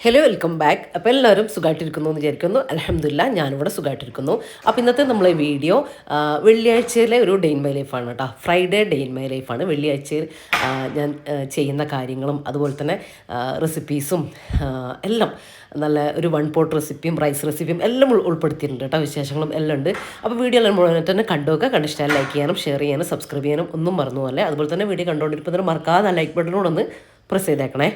Hello, welcome back. അപ്പോൾ എല്ലാവരും സുഖമായിട്ടിരിക്കുന്നു എന്ന് വിചാരിക്കുന്നു. അൽഹംദുലില്ലാ, ഞാനിവിടെ സുഖമായിട്ടിരിക്കുന്നു. അപ്പോൾ ഇന്നത്തെ നമ്മളെ വീഡിയോ വെള്ളിയാഴ്ചയിലെ ഒരു ഡേ ഇൻ മൈ ലൈഫാണ് കേട്ടോ. ഫ്രൈഡേ ഡേ ഇൻ മൈ ലൈഫാണ്. വെള്ളിയാഴ്ചയിൽ ഞാൻ ചെയ്യുന്ന കാര്യങ്ങളും അതുപോലെ തന്നെ റെസിപ്പീസും എല്ലാം നല്ല ഒരു വൺ പോട്ട് റെസിപ്പിയും റൈസ് റെസിപ്പിയും എല്ലാം ഉൾപ്പെടുത്തിയിട്ടുണ്ട് കേട്ടോ. വിശേഷങ്ങളും എല്ലാം ഉണ്ട്. അപ്പോൾ വീഡിയോ എല്ലാം മുഴുവൻ തന്നെ കണ്ടുവെക്കുക. കണ്ടിഷ്ടം ലൈക്ക് ചെയ്യാനും ഷെയർ ചെയ്യാനും സബ്സ്ക്രൈബ് ചെയ്യാനും ഒന്നും മറന്നു പോലെ. അതുപോലെ തന്നെ വീഡിയോ കണ്ടുകൊണ്ടിരിക്കുന്നതിന് മറക്കാതെ ലൈക്ക് ബട്ടനോടൊന്ന് പ്രസ് ചെയ്തേക്കണേ.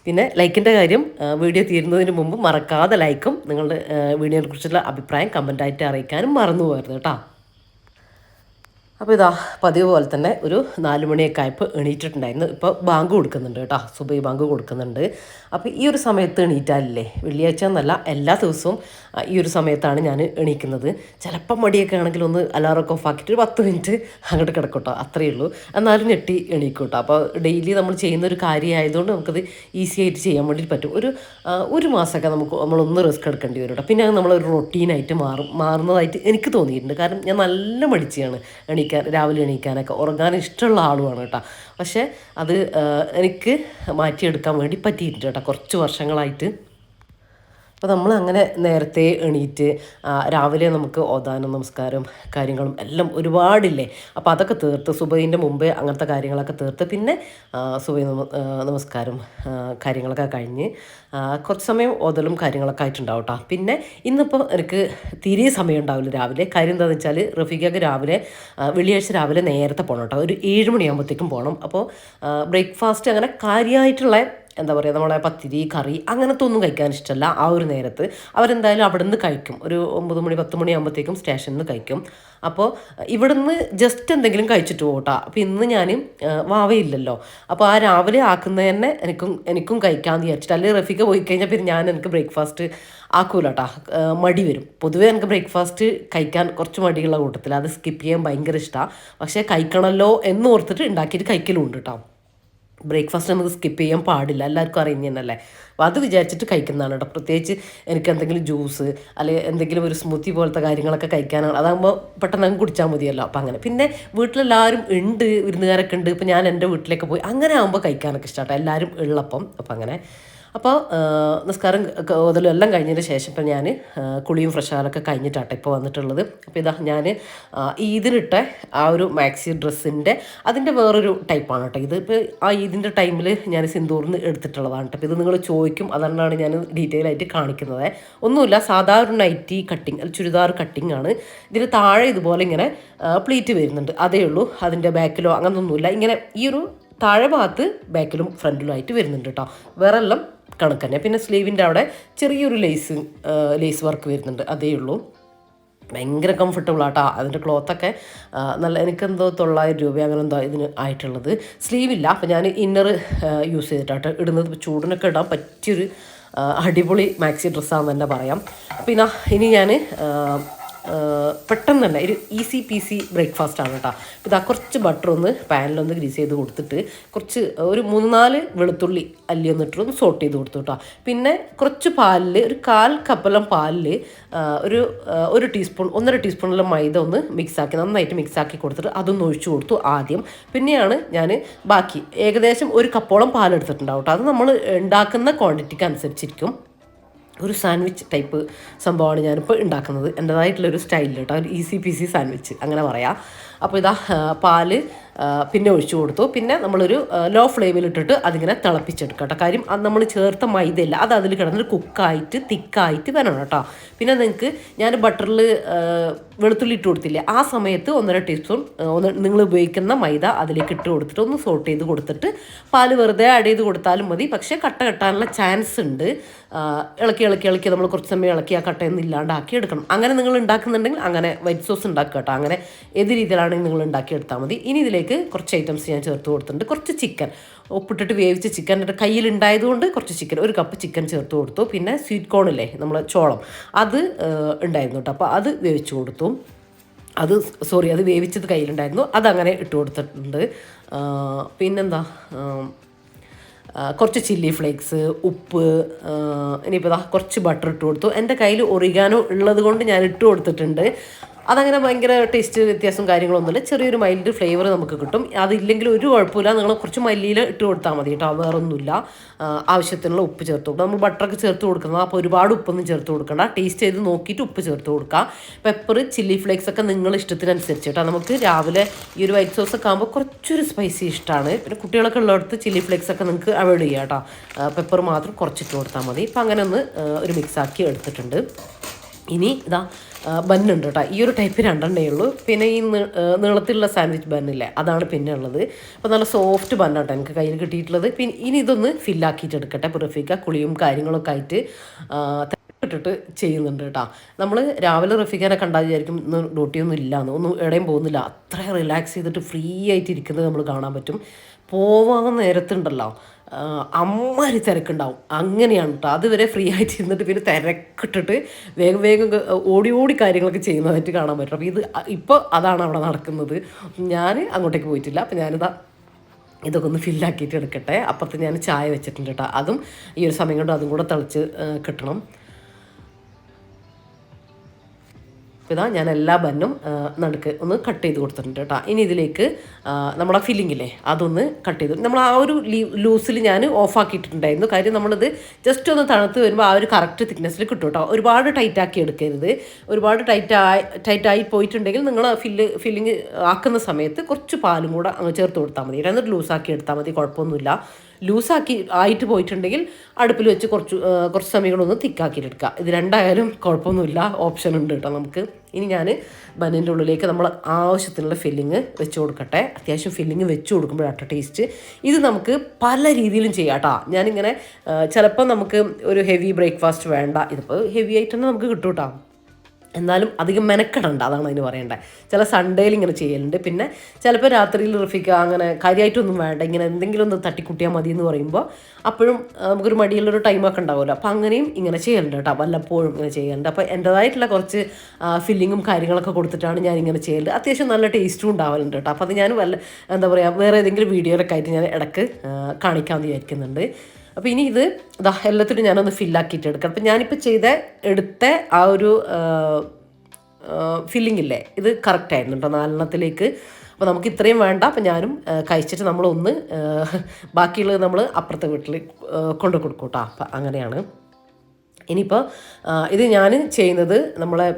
പിന്നെ ലൈക്കിൻ്റെ കാര്യം വീഡിയോ തീരുന്നതിന് മുമ്പ് മറക്കാതെ ലൈക്കും നിങ്ങളുടെ വീഡിയോയെ കുറിച്ചുള്ള അഭിപ്രായം കമൻറ്റായിട്ട് അറിയിക്കാനും മറന്നു പോകരുത് കേട്ടോ. അപ്പോൾ ഇതാ പതിവ് പോലെ തന്നെ ഒരു 4 മണിയൊക്കെ ആയപ്പോൾ എണീറ്റിട്ടുണ്ടായിരുന്നു. ഇപ്പോൾ ബാങ്ക് കൊടുക്കുന്നുണ്ട് കേട്ടോ, സുബൈ ബാങ്ക് കൊടുക്കുന്നുണ്ട്. അപ്പോൾ ഈ ഒരു സമയത്ത് എണീറ്റാലില്ലേ, വെള്ളിയാഴ്ച എന്നല്ല എല്ലാ ദിവസവും ഈ ഒരു സമയത്താണ് ഞാൻ എണീക്കുന്നത്. ചിലപ്പം മടിയൊക്കെ ആണെങ്കിൽ ഒന്ന് അലാറൊക്കെ ഓഫ് ആക്കിയിട്ട് ഒരു 10 മിനിറ്റ് അങ്ങോട്ട് കിടക്കട്ടോ, അത്രയേ ഉള്ളൂ. എന്നാലും ഞെട്ടി എണീക്കും കേട്ടോ. അപ്പോൾ ഡെയിലി നമ്മൾ ചെയ്യുന്ന ഒരു കാര്യമായതുകൊണ്ട് നമുക്കത് ഈസി ആയിട്ട് ചെയ്യാൻ വേണ്ടി പറ്റും. ഒരു മാസമൊക്കെ നമ്മളൊന്ന് റിസ്ക് എടുക്കേണ്ടി വരും കേട്ടോ. പിന്നെ അത് നമ്മളൊരു റൊട്ടീനായിട്ട് മാറുന്നതായിട്ട് എനിക്ക് തോന്നിയിട്ടുണ്ട്. കാരണം ഞാൻ നല്ല മടിച്ചാണ് രാവിലെ എണീക്കാനൊക്കെ, ഉറങ്ങാൻ ഇഷ്ടമുള്ള ആളുമാണ് കേട്ടോ. പക്ഷേ അത് എനിക്ക് മാറ്റിയെടുക്കാൻ വേണ്ടി പറ്റിയിട്ടുണ്ട് കേട്ടോ കുറച്ച് വർഷങ്ങളായിട്ട്. അപ്പോൾ നമ്മൾ അങ്ങനെ നേരത്തെ എണീറ്റ് രാവിലെ നമുക്ക് ഓതാനും നമസ്കാരം കാര്യങ്ങളും എല്ലാം ഒരുപാടില്ലേ. അപ്പോൾ അതൊക്കെ തീർത്ത് സുബൈൻ്റെ മുമ്പേ അങ്ങനത്തെ കാര്യങ്ങളൊക്കെ തീർത്ത് പിന്നെ സുബൈ നമസ്കാരം കാര്യങ്ങളൊക്കെ കഴിഞ്ഞ് കുറച്ച് സമയം ഓതലും കാര്യങ്ങളൊക്കെ ആയിട്ടുണ്ടാവും കേട്ടോ. പിന്നെ ഇന്നിപ്പോൾ എനിക്ക് തീരെ സമയം ഉണ്ടാവില്ല രാവിലെ. കാര്യം എന്താണെന്ന് വെച്ചാൽ റഫീഖയ്ക്ക് വെള്ളിയാഴ്ച രാവിലെ നേരത്തെ പോകണം കേട്ടോ. ഒരു 7 മണിയാകുമ്പോഴത്തേക്കും പോകണം. അപ്പോൾ ബ്രേക്ക്ഫാസ്റ്റ് അങ്ങനെ കാര്യമായിട്ടുള്ള എന്താ പറയുക, നമ്മളെ പത്തിരി കറി അങ്ങനത്തെ ഒന്നും കഴിക്കാൻ ഇഷ്ടമല്ല ആ ഒരു നേരത്ത്. അവരെന്തായാലും അവിടെ നിന്ന് കഴിക്കും. ഒരു 9 മണി 10 മണി ആകുമ്പോഴത്തേക്കും സ്റ്റേഷനിൽ നിന്ന് കഴിക്കും. അപ്പോൾ ഇവിടെ നിന്ന് ജസ്റ്റ് എന്തെങ്കിലും കഴിച്ചിട്ട് പോകട്ടോ. അപ്പോൾ ഇന്ന് ഞാൻ വാവയില്ലല്ലോ, അപ്പോൾ ആ രാവിലെ ആക്കുന്നത് തന്നെ എനിക്കും കഴിക്കാമെന്ന് വിചാരിച്ചിട്ട്. അല്ലെങ്കിൽ റഫീഖ പോയി കഴിഞ്ഞാൽ പിന്നെ എനിക്ക് ബ്രേക്ക്ഫാസ്റ്റ് ആക്കൂല കേട്ടോ, മടി വരും. പൊതുവേ എനിക്ക് ബ്രേക്ക്ഫാസ്റ്റ് കഴിക്കാൻ കുറച്ച് മടിയുള്ള കൂട്ടത്തിൽ, അത് സ്കിപ്പ് ചെയ്യാൻ ഭയങ്കര ഇഷ്ടമാണ്. പക്ഷേ കഴിക്കണമല്ലോ എന്ന് ഓർത്തിട്ട് ഉണ്ടാക്കിയിട്ട് കഴിക്കലും ഉണ്ട് കേട്ടോ. ബ്രേക്ക്ഫാസ്റ്റ് നമുക്ക് സ്കിപ്പ് ചെയ്യാൻ പാടില്ല, എല്ലാവർക്കും അറിയുന്നതന്നല്ലേ. അപ്പോൾ അത് വിചാരിച്ചിട്ട് കഴിക്കുന്നതാണ് കേട്ടോ. പ്രത്യേകിച്ച് എനിക്ക് എന്തെങ്കിലും ജ്യൂസ് അല്ലെങ്കിൽ എന്തെങ്കിലും ഒരു സ്മൂത്തി പോലത്തെ കാര്യങ്ങളൊക്കെ കഴിക്കാനാണ്. അതാകുമ്പോൾ പെട്ടെന്ന് അങ്ങ് കുടിച്ചാൽ മതിയല്ലോ. അപ്പം അങ്ങനെ പിന്നെ വീട്ടിലെല്ലാവരും ഉണ്ട്, വിരുന്നുകാരൊക്കെ ഉണ്ട്. ഇപ്പോൾ ഞാൻ എൻ്റെ വീട്ടിലേക്ക് പോയി അങ്ങനെ ആകുമ്പോൾ കഴിക്കാനൊക്കെ ഇഷ്ടമാട്ടോ, എല്ലാവരും ഉള്ളപ്പം. അപ്പം അങ്ങനെ അപ്പോൾ നിസ്കാരം ഓതലും എല്ലാം കഴിഞ്ഞതിന് ശേഷം ഇപ്പം ഞാൻ കുളിയും ഫ്രഷാലൊക്കെ കഴിഞ്ഞിട്ടാട്ടെ ഇപ്പോൾ വന്നിട്ടുള്ളത്. അപ്പോൾ ഇതാ ഞാൻ ഈദിനിട്ട ആ ഒരു മാക്സി ഡ്രസ്സിൻ്റെ അതിൻ്റെ വേറൊരു ടൈപ്പാണ് കേട്ടോ ഇത്. ഇപ്പോൾ ആ ഈദിൻ്റെ ടൈമിൽ ഞാൻ സിന്ദൂറിന് എടുത്തിട്ടുള്ളതാണ് കേട്ടോ. അപ്പോൾ ഇത് നിങ്ങൾ ചോദിക്കും, അതുകൊണ്ടാണ് ഞാൻ ഡീറ്റെയിൽ ആയിട്ട് കാണിക്കുന്നത്. ഒന്നുമില്ല, സാധാരണ നൈറ്റി കട്ടിങ് ചുരിദാർ കട്ടിങ് ആണ്. ഇതിന് താഴെ ഇതുപോലെ ഇങ്ങനെ പ്ലീറ്റ് വരുന്നുണ്ട്, അതേ ഉള്ളൂ. അതിൻ്റെ ബാക്കിലോ അങ്ങനൊന്നുമില്ല. ഇങ്ങനെ ഈ ഒരു താഴെ ഭാഗത്ത് ബാക്കിലും ഫ്രണ്ടിലും ആയിട്ട് വരുന്നുണ്ട് കേട്ടോ. വേറെ എല്ലാം കണക്ക് തന്നെ. പിന്നെ സ്ലീവിൻ്റെ അവിടെ ചെറിയൊരു ലേസ് വർക്ക് വരുന്നുണ്ട്, അതേ ഉള്ളൂ. ഭയങ്കര കംഫർട്ടബിൾ ആട്ടോ അതിൻ്റെ ക്ലോത്തൊക്കെ. നല്ല എനിക്കെന്തോ 900 രൂപ അങ്ങനെ എന്തോ ഇതിന് ആയിട്ടുള്ളത്. സ്ലീവില്ല, അപ്പോൾ ഞാൻ ഇന്നർ യൂസ് ചെയ്തിട്ടാട്ടോ ഇടുന്നത്. ചൂടിനൊക്കെ ഇടാൻ പറ്റിയൊരു അടിപൊളി മാക്സി ഡ്രസ്സാണെന്ന് തന്നെ പറയാം. പിന്നെ ഇനി ഞാൻ പെട്ടെന്ന് തന്നെ ഒരു ഈസി പീസി ബ്രേക്ക്ഫാസ്റ്റാണ് കേട്ടോ. ഇതാ കുറച്ച് ബട്ടർ ഒന്ന് പാനിലൊന്ന് ഗ്രീസ് ചെയ്ത് കൊടുത്തിട്ട് ഒരു 3-4 വെളുത്തുള്ളി അല്ലിയൊന്നിട്ടൊന്ന് സോട്ട് ചെയ്ത് കൊടുത്തു കേട്ടോ. പിന്നെ കുറച്ച് പാലിൽ ഒരു 1/4 കപ്പെല്ലാം പാലിൽ ഒരു ടീസ്പൂൺ 1.5 ടീസ്പൂണെല്ലാം മൈദ ഒന്ന് നന്നായിട്ട് മിക്സാക്കി കൊടുത്തിട്ട് അതൊന്ന് ഒഴിച്ചു കൊടുത്തു ആദ്യം. പിന്നെയാണ് ഞാൻ ബാക്കി ഏകദേശം 1 കപ്പോളം പാലെടുത്തിട്ടുണ്ടാവും കേട്ടോ. അത് നമ്മൾ ഉണ്ടാക്കുന്ന ക്വാണ്ടിറ്റിക്ക് അനുസരിച്ചിരിക്കും. ഒരു സാൻഡ്വിച്ച് ടൈപ്പ് സംഭവമാണ് ഞാനിപ്പോൾ ഉണ്ടാക്കുന്നത്, എൻ്റേതായിട്ടുള്ളൊരു സ്റ്റൈലിൽ കേട്ടോ. ഒരു ഈസി പീസി സാൻഡ്വിച്ച് അങ്ങനെ പറയാം. അപ്പോൾ ഇതാ പാല് പിന്നെ ഒഴിച്ചു കൊടുത്തു. പിന്നെ നമ്മളൊരു ലോ ഫ്ലെയിമിലിട്ടിട്ട് അതിങ്ങനെ തിളപ്പിച്ചെടുക്കാം കേട്ടോ. കാര്യം അത് നമ്മൾ ചേർത്ത മൈദയില്ല, അത് അതിൽ കിടന്നൊരു കുക്കായിട്ട് തിക്കായിട്ട് വരണം കേട്ടോ. പിന്നെ നിങ്ങൾക്ക് ഞാൻ ബട്ടറിൽ വെളുത്തുള്ളി ഇട്ട് കൊടുത്തില്ലേ, ആ സമയത്ത് 1.5 ടീസ്പൂൺ നിങ്ങൾ ഉപയോഗിക്കുന്ന മൈദ അതിലേക്ക് ഇട്ട് കൊടുത്തിട്ട് ഒന്ന് സോട്ട് ചെയ്ത് കൊടുത്തിട്ട് പാല് വെറുതെ ആഡ് ചെയ്ത് കൊടുത്താലും മതി. പക്ഷേ കട്ട കെട്ടാനുള്ള ചാൻസ് ഉണ്ട്. ഇളക്കി നമ്മൾ കുറച്ച് സമയം ഇളക്കി ആ കട്ടയൊന്നും ഇല്ലാണ്ടാക്കി എടുക്കണം. അങ്ങനെ നിങ്ങൾ ഉണ്ടാക്കുന്നുണ്ടെങ്കിൽ അങ്ങനെ വൈറ്റ് സോസ് ഉണ്ടാക്കുക കേട്ടോ. അങ്ങനെ ഏത് രീതിയിലാണെങ്കിൽ നിങ്ങൾ ഉണ്ടാക്കിയെടുത്താൽ മതി. ഇനി ഇതിലേക്ക് ഇതിലേക്ക് കുറച്ച് ഐറ്റംസ് ഞാൻ ചേർത്ത് കൊടുത്തിട്ടുണ്ട്. കുറച്ച് ചിക്കൻ ഉപ്പിട്ടിട്ട് വേവിച്ച ചിക്കൻ എൻ്റെ കയ്യിലുണ്ടായതുകൊണ്ട് കുറച്ച് ചിക്കൻ, 1 കപ്പ് ചിക്കൻ ചേർത്ത് കൊടുത്തു. പിന്നെ സ്വീറ്റ് കോണില്ലേ നമ്മൾ ചോളം, അത് ഉണ്ടായിരുന്നു കേട്ടോ. അപ്പോൾ അത് വേവിച്ച് കൊടുത്തു. അത് വേവിച്ചത് കയ്യിലുണ്ടായിരുന്നു, അതങ്ങനെ ഇട്ട് കൊടുത്തിട്ടുണ്ട്. പിന്നെന്താ, കുറച്ച് ചില്ലി ഫ്ലേക്സ്, ഉപ്പ്, ഇനിയിപ്പോൾ കുറച്ച് ബട്ടർ ഇട്ട് കൊടുത്തു. എൻ്റെ കയ്യിൽ ഒറിഗാനോ ഉള്ളത് കൊണ്ട് ഞാൻ ഇട്ട് കൊടുത്തിട്ടുണ്ട്. അതങ്ങനെ ഭയങ്കര ടേസ്റ്റ് വ്യത്യാസം കാര്യങ്ങളൊന്നുമില്ല, ചെറിയൊരു മൈൽഡ് ഫ്ലേവർ നമുക്ക് കിട്ടും. അതില്ലെങ്കിൽ ഒരു കുഴപ്പമില്ല, നിങ്ങൾ കുറച്ച് മല്ലിയിൽ ഇട്ട് കൊടുത്താൽ മതി കേട്ടോ, വേറൊന്നുമില്ല. ആവശ്യത്തിനുള്ള ഉപ്പ് ചേർത്ത് കൊടുക്കുക. നമ്മൾ ബട്ടറൊക്കെ ചേർത്ത് കൊടുക്കുന്നത്, അപ്പോൾ ഒരുപാട് ഉപ്പൊന്നും ചേർത്ത് കൊടുക്കണ്ട, ടേസ്റ്റ് ചെയ്ത് നോക്കിയിട്ട് ഉപ്പ് ചേർത്ത് കൊടുക്കുക. പെപ്പർ, ചില്ലി ഫ്ലേക്സ് ഒക്കെ നിങ്ങൾ ഇഷ്ടത്തിനനുസരിച്ച് കേട്ടോ. നമുക്ക് രാവിലെ ഈ ഒരു വൈറ്റ് സോസ് ഒക്കെ ആകുമ്പോൾ കുറച്ചൊരു സ്പൈസി ഇഷ്ടമാണ്. പിന്നെ കുട്ടികളൊക്കെ ഉള്ളിടത്ത് ചില്ലി ഫ്ലേക്സ് ഒക്കെ നിങ്ങൾക്ക് അവോയ്ഡ് ചെയ്യാം കേട്ടോ. പെപ്പർ മാത്രം കുറച്ചിട്ട് കൊടുത്താൽ മതി. ഇപ്പം അങ്ങനെ ഒന്ന് ഒരു മിക്സാക്കി എടുത്തിട്ടുണ്ട്. ഇനി ബന്നുണ്ട് കേട്ടോ. ഈ ഒരു ടൈപ്പ് 2 ഉള്ളൂ. പിന്നെ ഈ നീളത്തിലുള്ള സാൻഡ്വിച്ച് ബന്നില്ലേ, അതാണ് പിന്നെ ഉള്ളത്. അപ്പോൾ നല്ല സോഫ്റ്റ് ബന്നാട്ടോ എനിക്ക് കയ്യിൽ കിട്ടിയിട്ടുള്ളത്. പിന്നെ ഇനി ഇതൊന്ന് ഫില്ലാക്കിയിട്ട് എടുക്കട്ടെ. റഫീക്ക കുളിയും കാര്യങ്ങളൊക്കെ ആയിട്ട് ഇട്ടിട്ട് ചെയ്യുന്നുണ്ട് കേട്ടോ. നമ്മൾ രാവിലെ റഫീഖാനെ കണ്ടാൽ വിചാരിക്കും ഇന്ന് ഡ്യൂട്ടിയൊന്നും ഇല്ലയെന്ന്, ഒന്നും എവിടെയും പോകുന്നില്ല, അത്ര റിലാക്സ് ചെയ്തിട്ട് ഫ്രീ ആയിട്ട് ഇരിക്കുന്നത് നമ്മൾ കാണാൻ പറ്റും. പോവാൻ നേരത്തുണ്ടല്ലോ അമ്മാരി തിരക്കുണ്ടാവും. അങ്ങനെയാണ് കേട്ടോ. അതുവരെ ഫ്രീ ആയിട്ട് ഇരുന്നിട്ട് പിന്നെ തിരക്കിട്ടിട്ട് വേഗം ഓടി കാര്യങ്ങളൊക്കെ ചെയ്യുന്നതായിട്ട് കാണാൻ പറ്റും. അപ്പോൾ ഇപ്പോൾ അതാണ് അവിടെ നടക്കുന്നത്. ഞാൻ അങ്ങോട്ടേക്ക് പോയിട്ടില്ല. അപ്പോൾ ഇതൊക്കെ ഒന്ന് ഫില്ലാക്കിയിട്ട് എടുക്കട്ടെ. അപ്പുറത്ത് ഞാൻ ചായ വെച്ചിട്ടുണ്ട് കേട്ടോ. അതും ഈ ഒരു സമയം കൊണ്ട് അതും കൂടെ തിളച്ച് കിട്ടണം. ഇതാ ഞാൻ എല്ലാ ബന്നും നടുക്ക് ഒന്ന് കട്ട് ചെയ്ത് കൊടുത്തിട്ടുണ്ട് കേട്ടോ. ഇനി ഇതിലേക്ക് നമ്മുടെ ഫില്ലിങ്ങില്ലേ അതൊന്ന് കട്ട് ചെയ്തു. നമ്മൾ ആ ഒരു ലൂസിൽ ഞാൻ ഓഫാക്കിയിട്ടുണ്ടായിരുന്നു. കാര്യം നമ്മളിത് ജസ്റ്റ് ഒന്ന് തണുത്ത് വരുമ്പോൾ ആ ഒരു കറക്റ്റ് തിക്നെസ്സിൽ കിട്ടും കേട്ടോ. ഒരുപാട് ടൈറ്റാക്കി എടുക്കരുത്. ഒരുപാട് ടൈറ്റായി പോയിട്ടുണ്ടെങ്കിൽ നിങ്ങൾ ഫില്ലിങ് ആക്കുന്ന സമയത്ത് കുറച്ച് പാലും കൂടെ അങ്ങ് ചേർത്ത് കൊടുത്താൽ മതി. എന്നിട്ട് ലൂസാക്കി എടുത്താൽ മതി, കുഴപ്പമൊന്നുമില്ല. ലൂസാക്കി ആയിട്ട് പോയിട്ടുണ്ടെങ്കിൽ അടുപ്പിൽ വെച്ച് കുറച്ച് സമയം കൂടെ ഒന്ന് തിക്കാക്കിയിട്ടെടുക്കുക. ഇത് രണ്ടായാലും കുഴപ്പമൊന്നുമില്ല, ഓപ്ഷൻ ഉണ്ട് കേട്ടോ നമുക്ക്. ഇനി ഞാൻ ബന്നിൻ്റെ ഉള്ളിലേക്ക് നമ്മൾ ആവശ്യത്തിനുള്ള ഫില്ലിങ് വെച്ച് കൊടുക്കട്ടെ. അത്യാവശ്യം ഫില്ലിങ് വെച്ച് കൊടുക്കുമ്പോഴാട്ടോ ടേസ്റ്റ്. ഇത് നമുക്ക് പല രീതിയിലും ചെയ്യാം കേട്ടോ. ഞാനിങ്ങനെ ചിലപ്പോൾ നമുക്ക് ഒരു ഹെവി ബ്രേക്ക്ഫാസ്റ്റ് വേണ്ട, ഇതിപ്പോൾ ഹെവി ആയിട്ട് തന്നെ നമുക്ക് കിട്ടും കേട്ടോ. എന്നാലും അധികം മെനക്കെടണ്ട, അതാണ് അതിന് പറയേണ്ടത്. ചില സൺഡേയിൽ ഇങ്ങനെ ചെയ്യലുണ്ട്. പിന്നെ ചിലപ്പോൾ രാത്രിയിൽ റഫീക്ക അങ്ങനെ കാര്യമായിട്ടൊന്നും വേണ്ട, ഇങ്ങനെ എന്തെങ്കിലും ഒന്ന് തട്ടിക്കുട്ടിയാൽ മതി എന്ന് പറയുമ്പോൾ അപ്പോഴും നമുക്കൊരു മടിയുള്ളൊരു ടൈമൊക്കെ ഉണ്ടാവുമല്ലോ. അപ്പോൾ അങ്ങനെയും ഇങ്ങനെ ചെയ്യലുണ്ട് കേട്ടോ, വല്ലപ്പോഴും ഇങ്ങനെ ചെയ്യലുണ്ട്. അപ്പോൾ എൻ്റേതായിട്ടുള്ള കുറച്ച് ഫില്ലിങ്ങും കാര്യങ്ങളൊക്കെ കൊടുത്തിട്ടാണ് ഞാൻ ഇങ്ങനെ ചെയ്യലുണ്ട്. അത്യാവശ്യം നല്ല ടേസ്റ്റും ഉണ്ടാവലുണ്ട് കേട്ടോ. അപ്പോൾ അത് ഞാൻ വേറെ ഏതെങ്കിലും വീഡിയോയിലൊക്കെ ആയിട്ട് ഞാൻ ഇടയ്ക്ക് കാണിക്കാമെന്ന് വിചാരിക്കുന്നുണ്ട്. അപ്പോൾ ഇനി എല്ലാത്തിനും ഞാനൊന്ന് ഫില്ലാക്കിയിട്ട് എടുക്കാം. അപ്പം ഞാനിപ്പോൾ എടുത്ത ആ ഒരു ഫില്ലിങ്ങില്ലേ, ഇത് കറക്റ്റായിരുന്നു കേട്ടോ 4 അപ്പോൾ നമുക്ക് ഇത്രയും വേണ്ട. അപ്പം ഞാനും കഴിച്ചിട്ട് നമ്മളൊന്ന് ബാക്കിയുള്ളത് നമ്മൾ അപ്പുറത്തെ വീട്ടിൽ കൊണ്ടു കൊടുക്കും കേട്ടോ. അപ്പം അങ്ങനെയാണ്. ഇനിയിപ്പോൾ ഇത് ഞാൻ ചെയ്യുന്നത് നമ്മളെ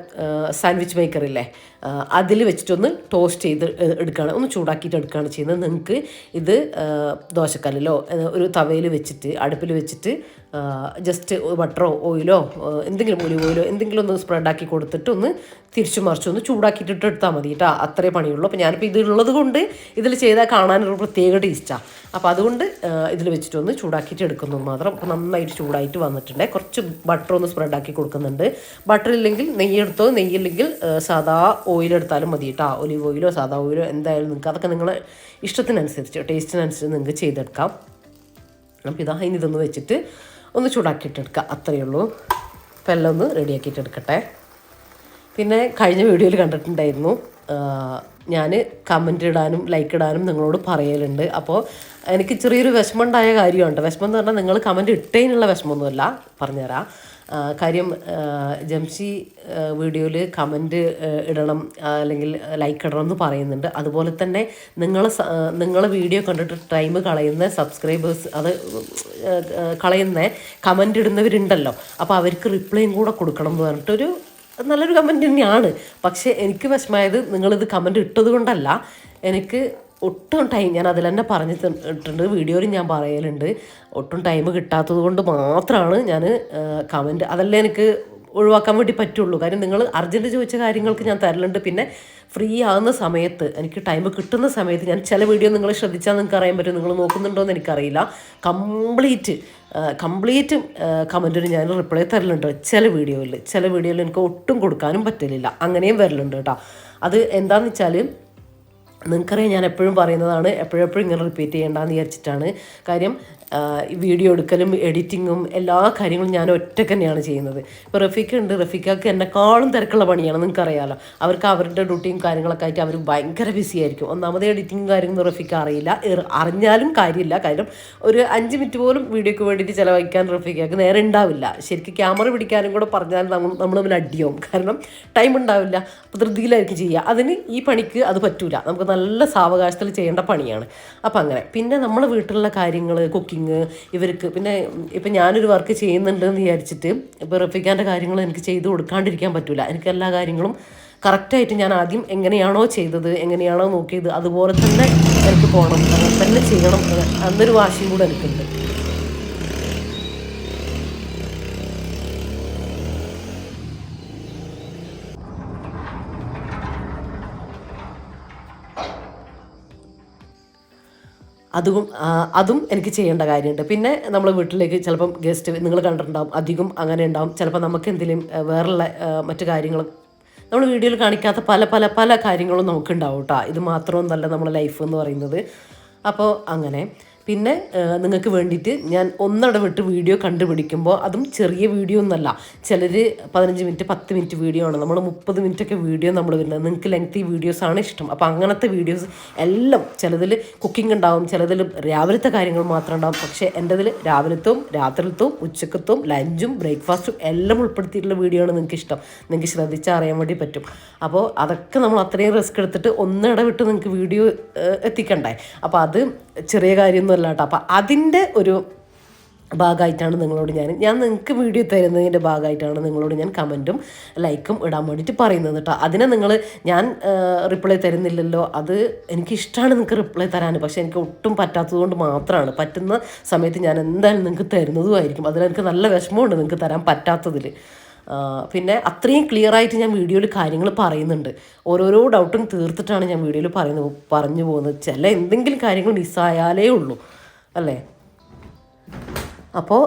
സാൻഡ്വിച്ച് മേക്കറില്ലേ, അതിൽ വെച്ചിട്ടൊന്ന് ടോസ്റ്റ് ചെയ്ത് എടുക്കുകയാണ്, ഒന്ന് ചൂടാക്കിയിട്ട് എടുക്കുകയാണ് ചെയ്യുന്നത്. നിങ്ങൾക്ക് ഇത് ദോശക്കല്ലിലോ ഒരു തവയിൽ വെച്ചിട്ട് അടുപ്പിൽ വെച്ചിട്ട് ജസ്റ്റ് ബട്ടറോ ഓയിലോ എന്തെങ്കിലും ഒലിവ് ഓയിലോ എന്തെങ്കിലും ഒന്ന് സ്പ്രെഡാക്കി കൊടുത്തിട്ട് ഒന്ന് തിരിച്ചു മറിച്ച് ഒന്ന് ചൂടാക്കിയിട്ടിട്ട് എടുത്താൽ മതി കേട്ടോ. അത്രേ പണിയുള്ളൂ. അപ്പോൾ ഞാനിപ്പോൾ ഇതുള്ളത് കൊണ്ട് ഇതിൽ ചെയ്താൽ കാണാനൊരു പ്രത്യേക ടേസ്റ്റാണ്. അപ്പോൾ അതുകൊണ്ട് ഇതിൽ വെച്ചിട്ടൊന്ന് ചൂടാക്കിയിട്ട് എടുക്കുന്നു മാത്രം. അപ്പോൾ നന്നായിട്ട് ചൂടായിട്ട് വന്നിട്ടുണ്ട്. കുറച്ച് ബട്ടർ ഒന്ന് സ്പ്രെഡാക്കി കൊടുക്കുന്നുണ്ട്. ബട്ടർ ഇല്ലെങ്കിൽ നെയ്യെടുത്തോ, നെയ്യില്ലെങ്കിൽ സാധാ ഓയിലെടുത്താലും മതി കേട്ടോ. ഒലിവ് ഓയിലോ സാധാ ഓയിലോ എന്തായാലും നിങ്ങൾക്ക് അതൊക്കെ നിങ്ങളെ ഇഷ്ടത്തിനനുസരിച്ച് ടേസ്റ്റിനനുസരിച്ച് നിങ്ങൾക്ക് ചെയ്തെടുക്കാം. അപ്പോൾ ഇനി ഇതൊന്ന് വെച്ചിട്ട് ഒന്ന് ചൂടാക്കിയിട്ടെടുക്കുക, അത്രയേ ഉള്ളൂ. അപ്പോൾ എല്ലാം ഒന്ന് റെഡിയാക്കിയിട്ട് എടുക്കട്ടെ. പിന്നെ കഴിഞ്ഞ വീഡിയോയിൽ കണ്ടിട്ടുണ്ടായിരുന്നു ഞാൻ കമൻറ്റ് ഇടാനും ലൈക്ക് ഇടാനും നിങ്ങളോട് പറയലുണ്ട്. അപ്പോൾ എനിക്ക് ചെറിയൊരു വിഷമമുണ്ടായ കാര്യമുണ്ട്. വിഷമം എന്ന് പറഞ്ഞാൽ നിങ്ങൾ കമൻറ്റ് ഇട്ടതിനുള്ള വിഷമമൊന്നുമല്ല, പറഞ്ഞുതരാം. കാര്യം ജംഷി വീഡിയോയിൽ കമൻറ്റ് ഇടണം അല്ലെങ്കിൽ ലൈക്ക് ഇടണം എന്ന് പറയുന്നുണ്ട്. അതുപോലെ തന്നെ നിങ്ങൾ വീഡിയോ കണ്ടിട്ട് ടൈം കളയുന്ന സബ്സ്ക്രൈബേഴ്സ് കളയുന്ന കമൻറ്റ് ഇടുന്നവരുണ്ടല്ലോ, അപ്പോൾ അവർക്ക് റിപ്ലൈയും കൂടെ കൊടുക്കണം എന്ന് പറഞ്ഞിട്ടൊരു നല്ലൊരു കമൻറ്റ് തന്നെയാണ്. പക്ഷേ എനിക്ക് വിഷമമായത് നിങ്ങളിത് കമൻറ്റ് ഇട്ടത് കൊണ്ടല്ല, എനിക്ക് ഒട്ടും ടൈം ഞാൻ അതിൽ തന്നെ പറഞ്ഞിട്ടുണ്ട്, വീഡിയോയിൽ ഞാൻ പറയലുണ്ട്, ഒട്ടും ടൈം കിട്ടാത്തത് കൊണ്ട് മാത്രമാണ് ഞാൻ കമൻറ്റ് അതല്ലേ എനിക്ക് ഒഴിവാക്കാൻ വേണ്ടി പറ്റുള്ളൂ. കാര്യം നിങ്ങൾ അർജൻറ്റ് ചോദിച്ച കാര്യങ്ങൾക്ക് ഞാൻ തരലുണ്ട്. പിന്നെ ഫ്രീ ആകുന്ന സമയത്ത് എനിക്ക് ടൈം കിട്ടുന്ന സമയത്ത് ഞാൻ ചില വീഡിയോ നിങ്ങൾ ശ്രദ്ധിച്ചാൽ നിങ്ങൾക്ക് അറിയാൻ പറ്റും. നിങ്ങൾ നോക്കുന്നുണ്ടോ എന്ന് എനിക്കറിയില്ല. കംപ്ലീറ്റ് കമൻറ്റിന് ഞാൻ റിപ്ലൈ തരലുണ്ട്. ചില വീഡിയോയിൽ എനിക്ക് ഒട്ടും കൊടുക്കാനും പറ്റലില്ല, അങ്ങനെയും വരലുണ്ട് കേട്ടോ. അത് എന്താണെന്ന് വെച്ചാൽ നിങ്ങൾക്കറിയാം ഞാൻ എപ്പോഴും പറയുന്നതാണ്, എപ്പോഴെപ്പോഴും ഇങ്ങനെ റിപ്പീറ്റ് ചെയ്യേണ്ടെന്ന് വിചാരിച്ചിട്ടാണ്. കാര്യം വീഡിയോ എടുക്കലും എഡിറ്റിങ്ങും എല്ലാ കാര്യങ്ങളും ഞാൻ ഒറ്റയ്ക്ക് തന്നെയാണ് ചെയ്യുന്നത്. ഇപ്പോൾ റഫീഖ ഉണ്ട്, റഫീഖക്ക് എന്നെക്കാളും തിരക്കുള്ള പണിയാണ്, നിങ്ങൾക്കറിയാമല്ലോ. അവർക്ക് അവരുടെ ഡ്യൂട്ടിയും കാര്യങ്ങളൊക്കെ ആയിട്ട് അവർ ഭയങ്കര ബിസി ആയിരിക്കും. ഒന്നാമത് എഡിറ്റിങ്ങും കാര്യങ്ങളും റഫീഖ അറിയില്ല, അറിഞ്ഞാലും കാര്യമില്ല. കാര്യം ഒരു 5 മിനിറ്റ് പോലും വീഡിയോക്ക് വേണ്ടിയിട്ട് ചിലവഴിക്കാൻ റഫീഖക്ക് നേരെ ഉണ്ടാവില്ല. ശരിക്കും ക്യാമറ പിടിക്കാനും കൂടെ പറഞ്ഞാൽ നമ്മൾ തമ്മിൽ അടിയാവും. കാരണം ടൈം ഉണ്ടാവില്ല, അപ്പോൾ ധൃതിയിലായിരിക്കും ചെയ്യുക. അതിന് ഈ പണിക്ക് അത് പറ്റൂല, നമുക്ക് നല്ല സാവകാശത്തിൽ ചെയ്യേണ്ട പണിയാണ്. അപ്പം അങ്ങനെ പിന്നെ നമ്മളെ വീട്ടിലുള്ള കാര്യങ്ങൾ, കുക്കിംഗ്, ഇവർക്ക് പിന്നെ ഇപ്പം ഞാനൊരു വർക്ക് ചെയ്യുന്നുണ്ടെന്ന് വിചാരിച്ചിട്ട് ഇപ്പോൾ റഫീഖാൻ്റെ കാര്യങ്ങൾ എനിക്ക് ചെയ്ത് കൊടുക്കാണ്ടിരിക്കാൻ പറ്റില്ല. എനിക്ക് എല്ലാ കാര്യങ്ങളും കറക്റ്റായിട്ട് ഞാൻ ആദ്യം എങ്ങനെയാണോ ചെയ്തത്, എങ്ങനെയാണോ നോക്കിയത്, അതുപോലെ തന്നെ എനിക്ക് പോകണം, അങ്ങനെ തന്നെ ചെയ്യണം എന്നൊരു വാശിയും കൂടെ എനിക്കുണ്ട്. അതും എനിക്ക് ചെയ്യേണ്ട കാര്യമുണ്ട്. പിന്നെ നമ്മൾ വീട്ടിലേക്ക് ചിലപ്പം ഗസ്റ്റ് നിങ്ങൾ കണ്ടിട്ടുണ്ടാവും, അധികം അങ്ങനെ ഉണ്ടാവും. ചിലപ്പോൾ നമുക്ക് എന്തെങ്കിലും വേറെയുള്ള മറ്റു കാര്യങ്ങൾ നമ്മൾ വീഡിയോയിൽ കാണിക്കാത്ത പല പല പല കാര്യങ്ങളും നമുക്കുണ്ടാവും കേട്ടോ. ഇത് മാത്രമൊന്നല്ല നമ്മുടെ ലൈഫ് എന്ന് പറയുന്നത്. അപ്പോൾ അങ്ങനെ പിന്നെ നിങ്ങൾക്ക് വേണ്ടിയിട്ട് ഞാൻ ഒന്നിടവിട്ട് വീഡിയോ കണ്ടുപിടിക്കുമ്പോൾ, അതും ചെറിയ വീഡിയോ ഒന്നല്ല, ചിലർ 15 മിനിറ്റ് 10 മിനിറ്റ് വീഡിയോ ആണ്, നമ്മൾ 30 മിനിറ്റൊക്കെ വീഡിയോ നമ്മൾ വരുന്നത്. നിങ്ങൾക്ക് ലെങ്തി വീഡിയോസാണ് ഇഷ്ടം, അപ്പോൾ അങ്ങനത്തെ വീഡിയോസ് എല്ലാം, ചിലതിൽ കുക്കിംഗ് ഉണ്ടാവും, ചിലതിൽ രാവിലത്തെ കാര്യങ്ങൾ മാത്രം ഉണ്ടാവും. പക്ഷേ എൻ്റെതിൽ രാവിലത്തും രാത്രിലത്തും ഉച്ചക്കത്തും ലഞ്ചും ബ്രേക്ക്ഫാസ്റ്റും എല്ലാം ഉൾപ്പെടുത്തിയിട്ടുള്ള വീഡിയോ ആണ് നിങ്ങൾക്ക് ഇഷ്ടം. നിങ്ങൾക്ക് ശ്രദ്ധിച്ചാൽ അറിയാൻ വേണ്ടി പറ്റും. അപ്പോൾ അതൊക്കെ നമ്മൾ അത്രയും റിസ്ക് എടുത്തിട്ട് ഒന്നിടവിട്ട് നിങ്ങൾക്ക് വീഡിയോ എത്തിക്കണ്ടേ. അപ്പോൾ അത് ചെറിയ കാര്യമൊന്നും അല്ല കേട്ടോ. അപ്പോൾ അതിൻ്റെ ഒരു ഭാഗമായിട്ടാണ് നിങ്ങളോട് ഞാൻ നിങ്ങൾക്ക് വീഡിയോ തരുന്നതിൻ്റെ ഭാഗമായിട്ടാണ് നിങ്ങളോട് ഞാൻ കമൻറ്റും ലൈക്കും ഇടാൻ വേണ്ടിയിട്ട് പറയുന്നത് കേട്ടോ. അതിനെ ഞാൻ റിപ്ലൈ തരുന്നില്ലല്ലോ, അത് എനിക്കിഷ്ടമാണ് നിങ്ങൾക്ക് റിപ്ലൈ തരാൻ. പക്ഷേ എനിക്ക് ഒട്ടും പറ്റാത്തത് കൊണ്ട് മാത്രമാണ്. പറ്റുന്ന സമയത്ത് ഞാൻ എന്തായാലും നിങ്ങൾക്ക് തരുന്നതുമായിരിക്കും. അതിലെനിക്ക് നല്ല വിഷമമുണ്ട് നിങ്ങൾക്ക് തരാൻ പറ്റാത്തതിൽ. പിന്നെ അത്രയും ക്ലിയറായിട്ട് ഞാൻ വീഡിയോയിൽ കാര്യങ്ങൾ പറയുന്നുണ്ട്. ഓരോരോ ഡൗട്ടും തീർത്തിട്ടാണ് ഞാൻ വീഡിയോയിൽ പറഞ്ഞു പോകുന്നത്. ചില എന്തെങ്കിലും കാര്യങ്ങൾ മിസ്സായാലേ ഉള്ളൂ അല്ലേ. അപ്പോൾ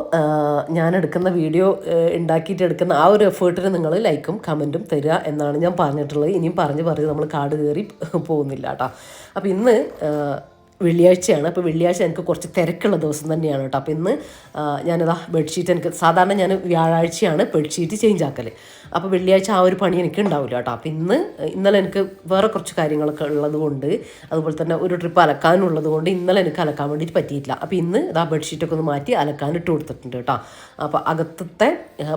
ഞാൻ എടുക്കുന്ന വീഡിയോ ഉണ്ടാക്കിയിട്ട് എടുക്കുന്ന ആ ഒരു എഫേർട്ടിന് നിങ്ങൾ ലൈക്കും കമൻറ്റും തരിക എന്നാണ് ഞാൻ പറഞ്ഞിട്ടുള്ളത്. ഇനിയും പറഞ്ഞ് നമ്മൾ കാട് കയറി പോകുന്നില്ല കേട്ടോ. അപ്പോൾ ഇന്ന് വെള്ളിയാഴ്ചയാണ്. അപ്പോൾ വെള്ളിയാഴ്ച എനിക്ക് കുറച്ച് തിരക്കുള്ള ദിവസം തന്നെയാണ് കേട്ടോ. അപ്പോൾ ഇന്ന് ഞാനിതാ ബെഡ്ഷീറ്റ്, എനിക്ക് സാധാരണ ഞാൻ വ്യാഴാഴ്ചയാണ് ബെഡ്ഷീറ്റ് ചേഞ്ച് ആക്കൽ. അപ്പോൾ വെള്ളിയാഴ്ച ആ ഒരു പണി എനിക്ക് ഉണ്ടാവില്ല കേട്ടോ. അപ്പോൾ ഇന്നലെ എനിക്ക് വേറെ കുറച്ച് കാര്യങ്ങളൊക്കെ ഉള്ളത് കൊണ്ട്, അതുപോലെ തന്നെ ഒരു ട്രിപ്പ് അലക്കാനുള്ളത് കൊണ്ട് ഇന്നലെ എനിക്ക് അലക്കാൻ വേണ്ടിയിട്ട് പറ്റിയിട്ടില്ല. അപ്പോൾ ഇന്ന് ഇതാ ബെഡ്ഷീറ്റൊക്കെ ഒന്ന് മാറ്റി അലക്കാൻ ഇട്ട് കൊടുത്തിട്ടുണ്ട് കേട്ടോ. അപ്പോൾ അകത്തത്തെ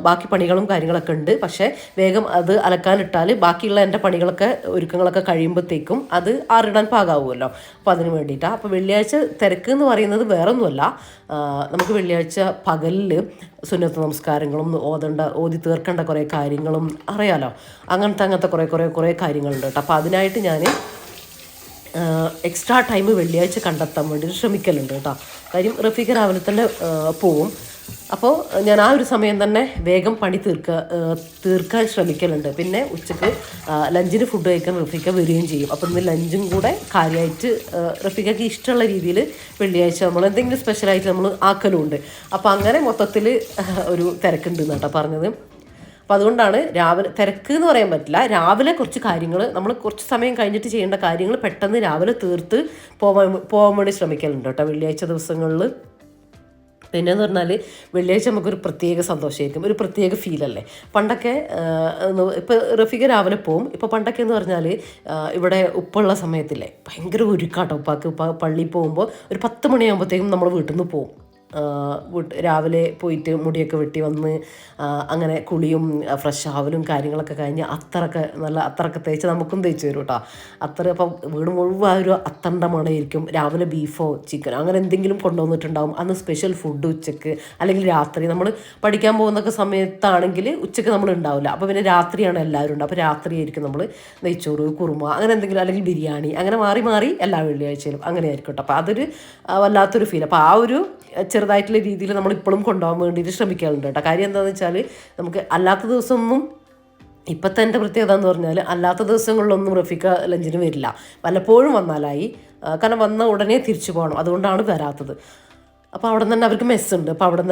ബാക്കി പണികളും കാര്യങ്ങളൊക്കെ ഉണ്ട്. പക്ഷേ വേഗം അത് അലക്കാനിട്ടാൽ ബാക്കിയുള്ള എൻ്റെ പണികളൊക്കെ ഒരുക്കങ്ങളൊക്കെ കഴിയുമ്പോഴത്തേക്കും അത് ആറിടാൻ പാകാവുമല്ലോ. അപ്പോൾ അതിന് വേണ്ടിയിട്ടാണ്. അപ്പോൾ വെള്ളിയാഴ്ച തിരക്ക് എന്ന് പറയുന്നത് വേറൊന്നുമല്ല, നമുക്ക് വെള്ളിയാഴ്ച പകലിൽ സുന്നത്ത് നമസ്കാരങ്ങളും ഓതി തീർക്കേണ്ട കുറേ കാര്യങ്ങളും അറിയാലോ. അങ്ങനത്തെ കുറേ കാര്യങ്ങളുണ്ട് കേട്ടോ. അപ്പോൾ അതിനായിട്ട് ഞാൻ എക്സ്ട്രാ ടൈം വെള്ളിയാഴ്ച കണ്ടെത്താൻ വേണ്ടി ശ്രമിക്കലുണ്ട് കേട്ടോ. കാര്യം റഫീഖ രാവിലെ തന്നെ പോവും. അപ്പോൾ ഞാൻ ആ ഒരു സമയം തന്നെ വേഗം പണി തീർക്കാൻ ശ്രമിക്കലുണ്ട്. പിന്നെ ഉച്ചക്ക് ലഞ്ചിന് ഫുഡ് കഴിക്കാൻ റഫീഖ വരികയും ചെയ്യും. അപ്പോൾ ഇന്ന് ലഞ്ചും കൂടെ കാര്യമായിട്ട് റഫീഖയ്ക്ക് ഇഷ്ടമുള്ള രീതിയിൽ വെള്ളിയാഴ്ച നമ്മൾ എന്തെങ്കിലും സ്പെഷ്യലായിട്ട് നമ്മൾ ആക്കലുമുണ്ട്. അപ്പോൾ അങ്ങനെ മൊത്തത്തിൽ ഒരു തിരക്കുണ്ട് കേട്ടോ പറഞ്ഞത്. അപ്പോൾ അതുകൊണ്ടാണ് രാവിലെ തിരക്ക് എന്ന് പറയാൻ പറ്റില്ല. രാവിലെ കുറച്ച് കാര്യങ്ങൾ നമ്മൾ കുറച്ച് സമയം കഴിഞ്ഞിട്ട് ചെയ്യേണ്ട കാര്യങ്ങൾ പെട്ടെന്ന് രാവിലെ തീർത്ത് പോകാൻ വേണ്ടി ശ്രമിക്കലുണ്ട് കേട്ടോ വെള്ളിയാഴ്ച ദിവസങ്ങളിൽ. പിന്നെയെന്ന് പറഞ്ഞാൽ വെള്ളിയാഴ്ച നമുക്കൊരു പ്രത്യേക സന്തോഷമായിരിക്കും, ഒരു പ്രത്യേക ഫീലല്ലേ. പണ്ടൊക്കെ ഇപ്പോൾ റഫീഖ രാവിലെ പോവും. ഇപ്പോൾ പണ്ടൊക്കെ എന്ന് പറഞ്ഞാൽ ഇവിടെ ഉപ്പുള്ള സമയത്തില്ലേ ഭയങ്കര ഒരുക്കാട്ടോ. ഉപ്പാക്ക് പള്ളിയിൽ പോകുമ്പോൾ ഒരു 10 മണിയാകുമ്പോഴത്തേക്കും നമ്മൾ വീട്ടിൽ നിന്ന് പോവും. രാവിലെ പോയിട്ട് മുടിയൊക്കെ വെട്ടി വന്ന് അങ്ങനെ കുളിയും ഫ്രഷ് ആവലും കാര്യങ്ങളൊക്കെ കഴിഞ്ഞ് അത്തറൊക്കെ തേച്ച് നമുക്കും തേച്ച് തരും കേട്ടോ. അത്തറ അപ്പം വീട് മുഴുവൻ ഒരു അത്തറിൻ്റെ മണമായിരിക്കും. രാവിലെ ബീഫോ ചിക്കനോ അങ്ങനെ എന്തെങ്കിലും കൊണ്ടുവന്നിട്ടുണ്ടാവും. അന്ന് സ്പെഷ്യൽ ഫുഡ് ഉച്ചക്ക് അല്ലെങ്കിൽ രാത്രി. നമ്മൾ പഠിക്കാൻ പോകുന്നൊക്കെ സമയത്താണെങ്കിൽ ഉച്ചക്ക് നമ്മൾ ഉണ്ടാവില്ല. അപ്പോൾ പിന്നെ രാത്രിയാണ് എല്ലാവരും ഉണ്ട്. അപ്പോൾ രാത്രിയായിരിക്കും നമ്മൾ നെയ്ച്ചോറ്, കുറുമ അങ്ങനെ എന്തെങ്കിലും, അല്ലെങ്കിൽ ബിരിയാണി, അങ്ങനെ മാറി എല്ലാ വെള്ളിയാഴ്ചയിലും അങ്ങനെ ആയിരിക്കും കേട്ടോ. അപ്പോൾ അതൊരു വല്ലാത്തൊരു ഫീൽ. അപ്പോൾ ആ ഒരു ചെറുതായിട്ടുള്ള രീതിയിൽ നമ്മൾ ഇപ്പോഴും കൊണ്ടുപോകാൻ വേണ്ടിയിട്ട് ശ്രമിക്കാറുണ്ട് കേട്ടോ. കാര്യം എന്താണെന്ന് വെച്ചാൽ നമുക്ക് അല്ലാത്ത ദിവസമൊന്നും, ഇപ്പോഴത്തെ എൻ്റെ പ്രത്യേകത എന്ന് പറഞ്ഞാൽ അല്ലാത്ത ദിവസങ്ങളിലൊന്നും റഫീഖ ലഞ്ചിന് വരില്ല. വല്ലപ്പോഴും വന്നാലായി, കാരണം വന്ന ഉടനെ തിരിച്ചു പോകണം, അതുകൊണ്ടാണ് വരാത്തത്. അപ്പോൾ അവിടെ തന്നെ അവർക്ക് മെസ്സുണ്ട്. അപ്പോൾ അവിടെ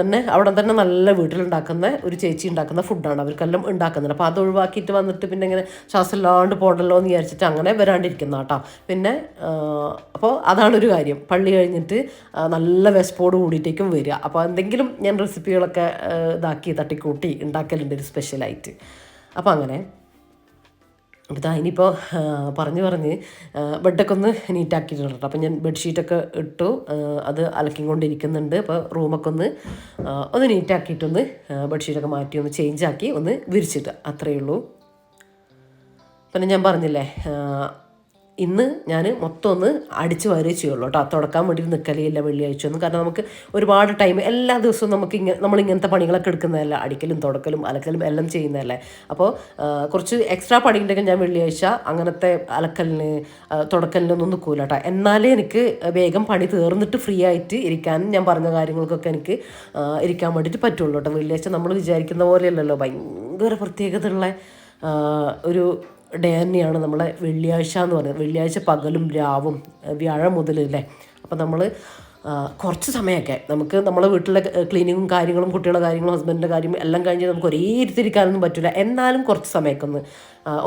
തന്നെ നല്ല വീട്ടിലുണ്ടാക്കുന്ന ഒരു ചേച്ചി ഉണ്ടാക്കുന്ന ഫുഡാണ് അവർക്കെല്ലാം ഉണ്ടാക്കുന്നുണ്ട്. അപ്പോൾ അത് ഒഴിവാക്കിയിട്ട് വന്നിട്ട് പിന്നെ ഇങ്ങനെ ശ്വാസം ഇല്ലാണ്ട് പോകണ്ടല്ലോ എന്ന് വിചാരിച്ചിട്ട് അങ്ങനെ വരാണ്ടിരിക്കുന്ന കേട്ടോ. പിന്നെ അപ്പോൾ അതാണൊരു കാര്യം. പള്ളി കഴിഞ്ഞിട്ട് നല്ല വിശപ്പോട് കൂടിയിട്ടേക്കും വരിക. അപ്പോൾ എന്തെങ്കിലും ഞാൻ റെസിപ്പികളൊക്കെ ഇതാക്കി തട്ടിക്കൂട്ടി ഉണ്ടാക്കലുണ്ട് ഒരു സ്പെഷ്യലായിട്ട്. അപ്പോൾ അങ്ങനെ അപ്പോൾ ഇതാ ഇനിയിപ്പോൾ പറഞ്ഞ് ബെഡൊക്കെ ഒന്ന് നീറ്റാക്കിയിട്ടുണ്ട്. അപ്പോൾ ഞാൻ ബെഡ്ഷീറ്റൊക്കെ ഇട്ടു, അത് അലക്കിക്കൊണ്ടിരിക്കുന്നുണ്ട്. അപ്പോൾ റൂമൊക്കെ ഒന്ന് നീറ്റാക്കിയിട്ടൊന്ന് ബെഡ്ഷീറ്റൊക്കെ മാറ്റി ഒന്ന് ചേഞ്ചാക്കി ഒന്ന് വിരിച്ചിട്ട് അത്രയേ ഉള്ളൂ. പിന്നെ ഞാൻ പറഞ്ഞില്ലേ, ഇന്ന് ഞാൻ മൊത്തം ഒന്ന് അടിച്ച് വാരുകയേ ചെയ്യുള്ളൂ കേട്ടോ. തുടക്കാൻ വേണ്ടി നിൽക്കലില്ല വെള്ളിയാഴ്ച ഒന്നും. കാരണം നമുക്ക് ഒരുപാട് ടൈം എല്ലാ ദിവസവും നമ്മളിങ്ങനത്തെ പണികളൊക്കെ എടുക്കുന്നതല്ല. അടിക്കലും തുടക്കലും അലക്കലും എല്ലാം ചെയ്യുന്നതല്ലേ. അപ്പോൾ കുറച്ച് എക്സ്ട്രാ പണി ഉണ്ടെങ്കിൽ ഞാൻ വെള്ളിയാഴ്ച അങ്ങനത്തെ അലക്കലിന് തുടക്കലിനൊന്നും നിൽക്കൂല കേട്ടോ. എന്നാലേ എനിക്ക് വേഗം പണി തീർന്നിട്ട് ഫ്രീ ആയിട്ട് ഇരിക്കാനും ഞാൻ പറഞ്ഞ കാര്യങ്ങൾക്കൊക്കെ എനിക്ക് ഇരിക്കാൻ വേണ്ടിയിട്ട് പറ്റുള്ളൂ കേട്ടോ. വെള്ളിയാഴ്ച നമ്മൾ വിചാരിക്കുന്ന പോലെയല്ലല്ലോ, ഭയങ്കര പ്രത്യേകതയുള്ള ഒരു ഡേ തന്നെയാണ് നമ്മളെ വെള്ളിയാഴ്ച എന്ന് പറയുന്നത്. വെള്ളിയാഴ്ച പകലും രാവും വ്യാഴം മുതൽ അല്ലേ. അപ്പോൾ നമ്മൾ കുറച്ച് സമയമൊക്കെ നമുക്ക് നമ്മളെ വീട്ടിലെ ക്ലീനിങ്ങും കാര്യങ്ങളും കുട്ടികളുടെ കാര്യങ്ങളും ഹസ്ബൻഡിൻ്റെ കാര്യം എല്ലാം കഴിഞ്ഞ് നമുക്ക് ഒരേ ഇരുത്തിരിക്കാനൊന്നും പറ്റില്ല. എന്നാലും കുറച്ച് സമയമൊക്കെ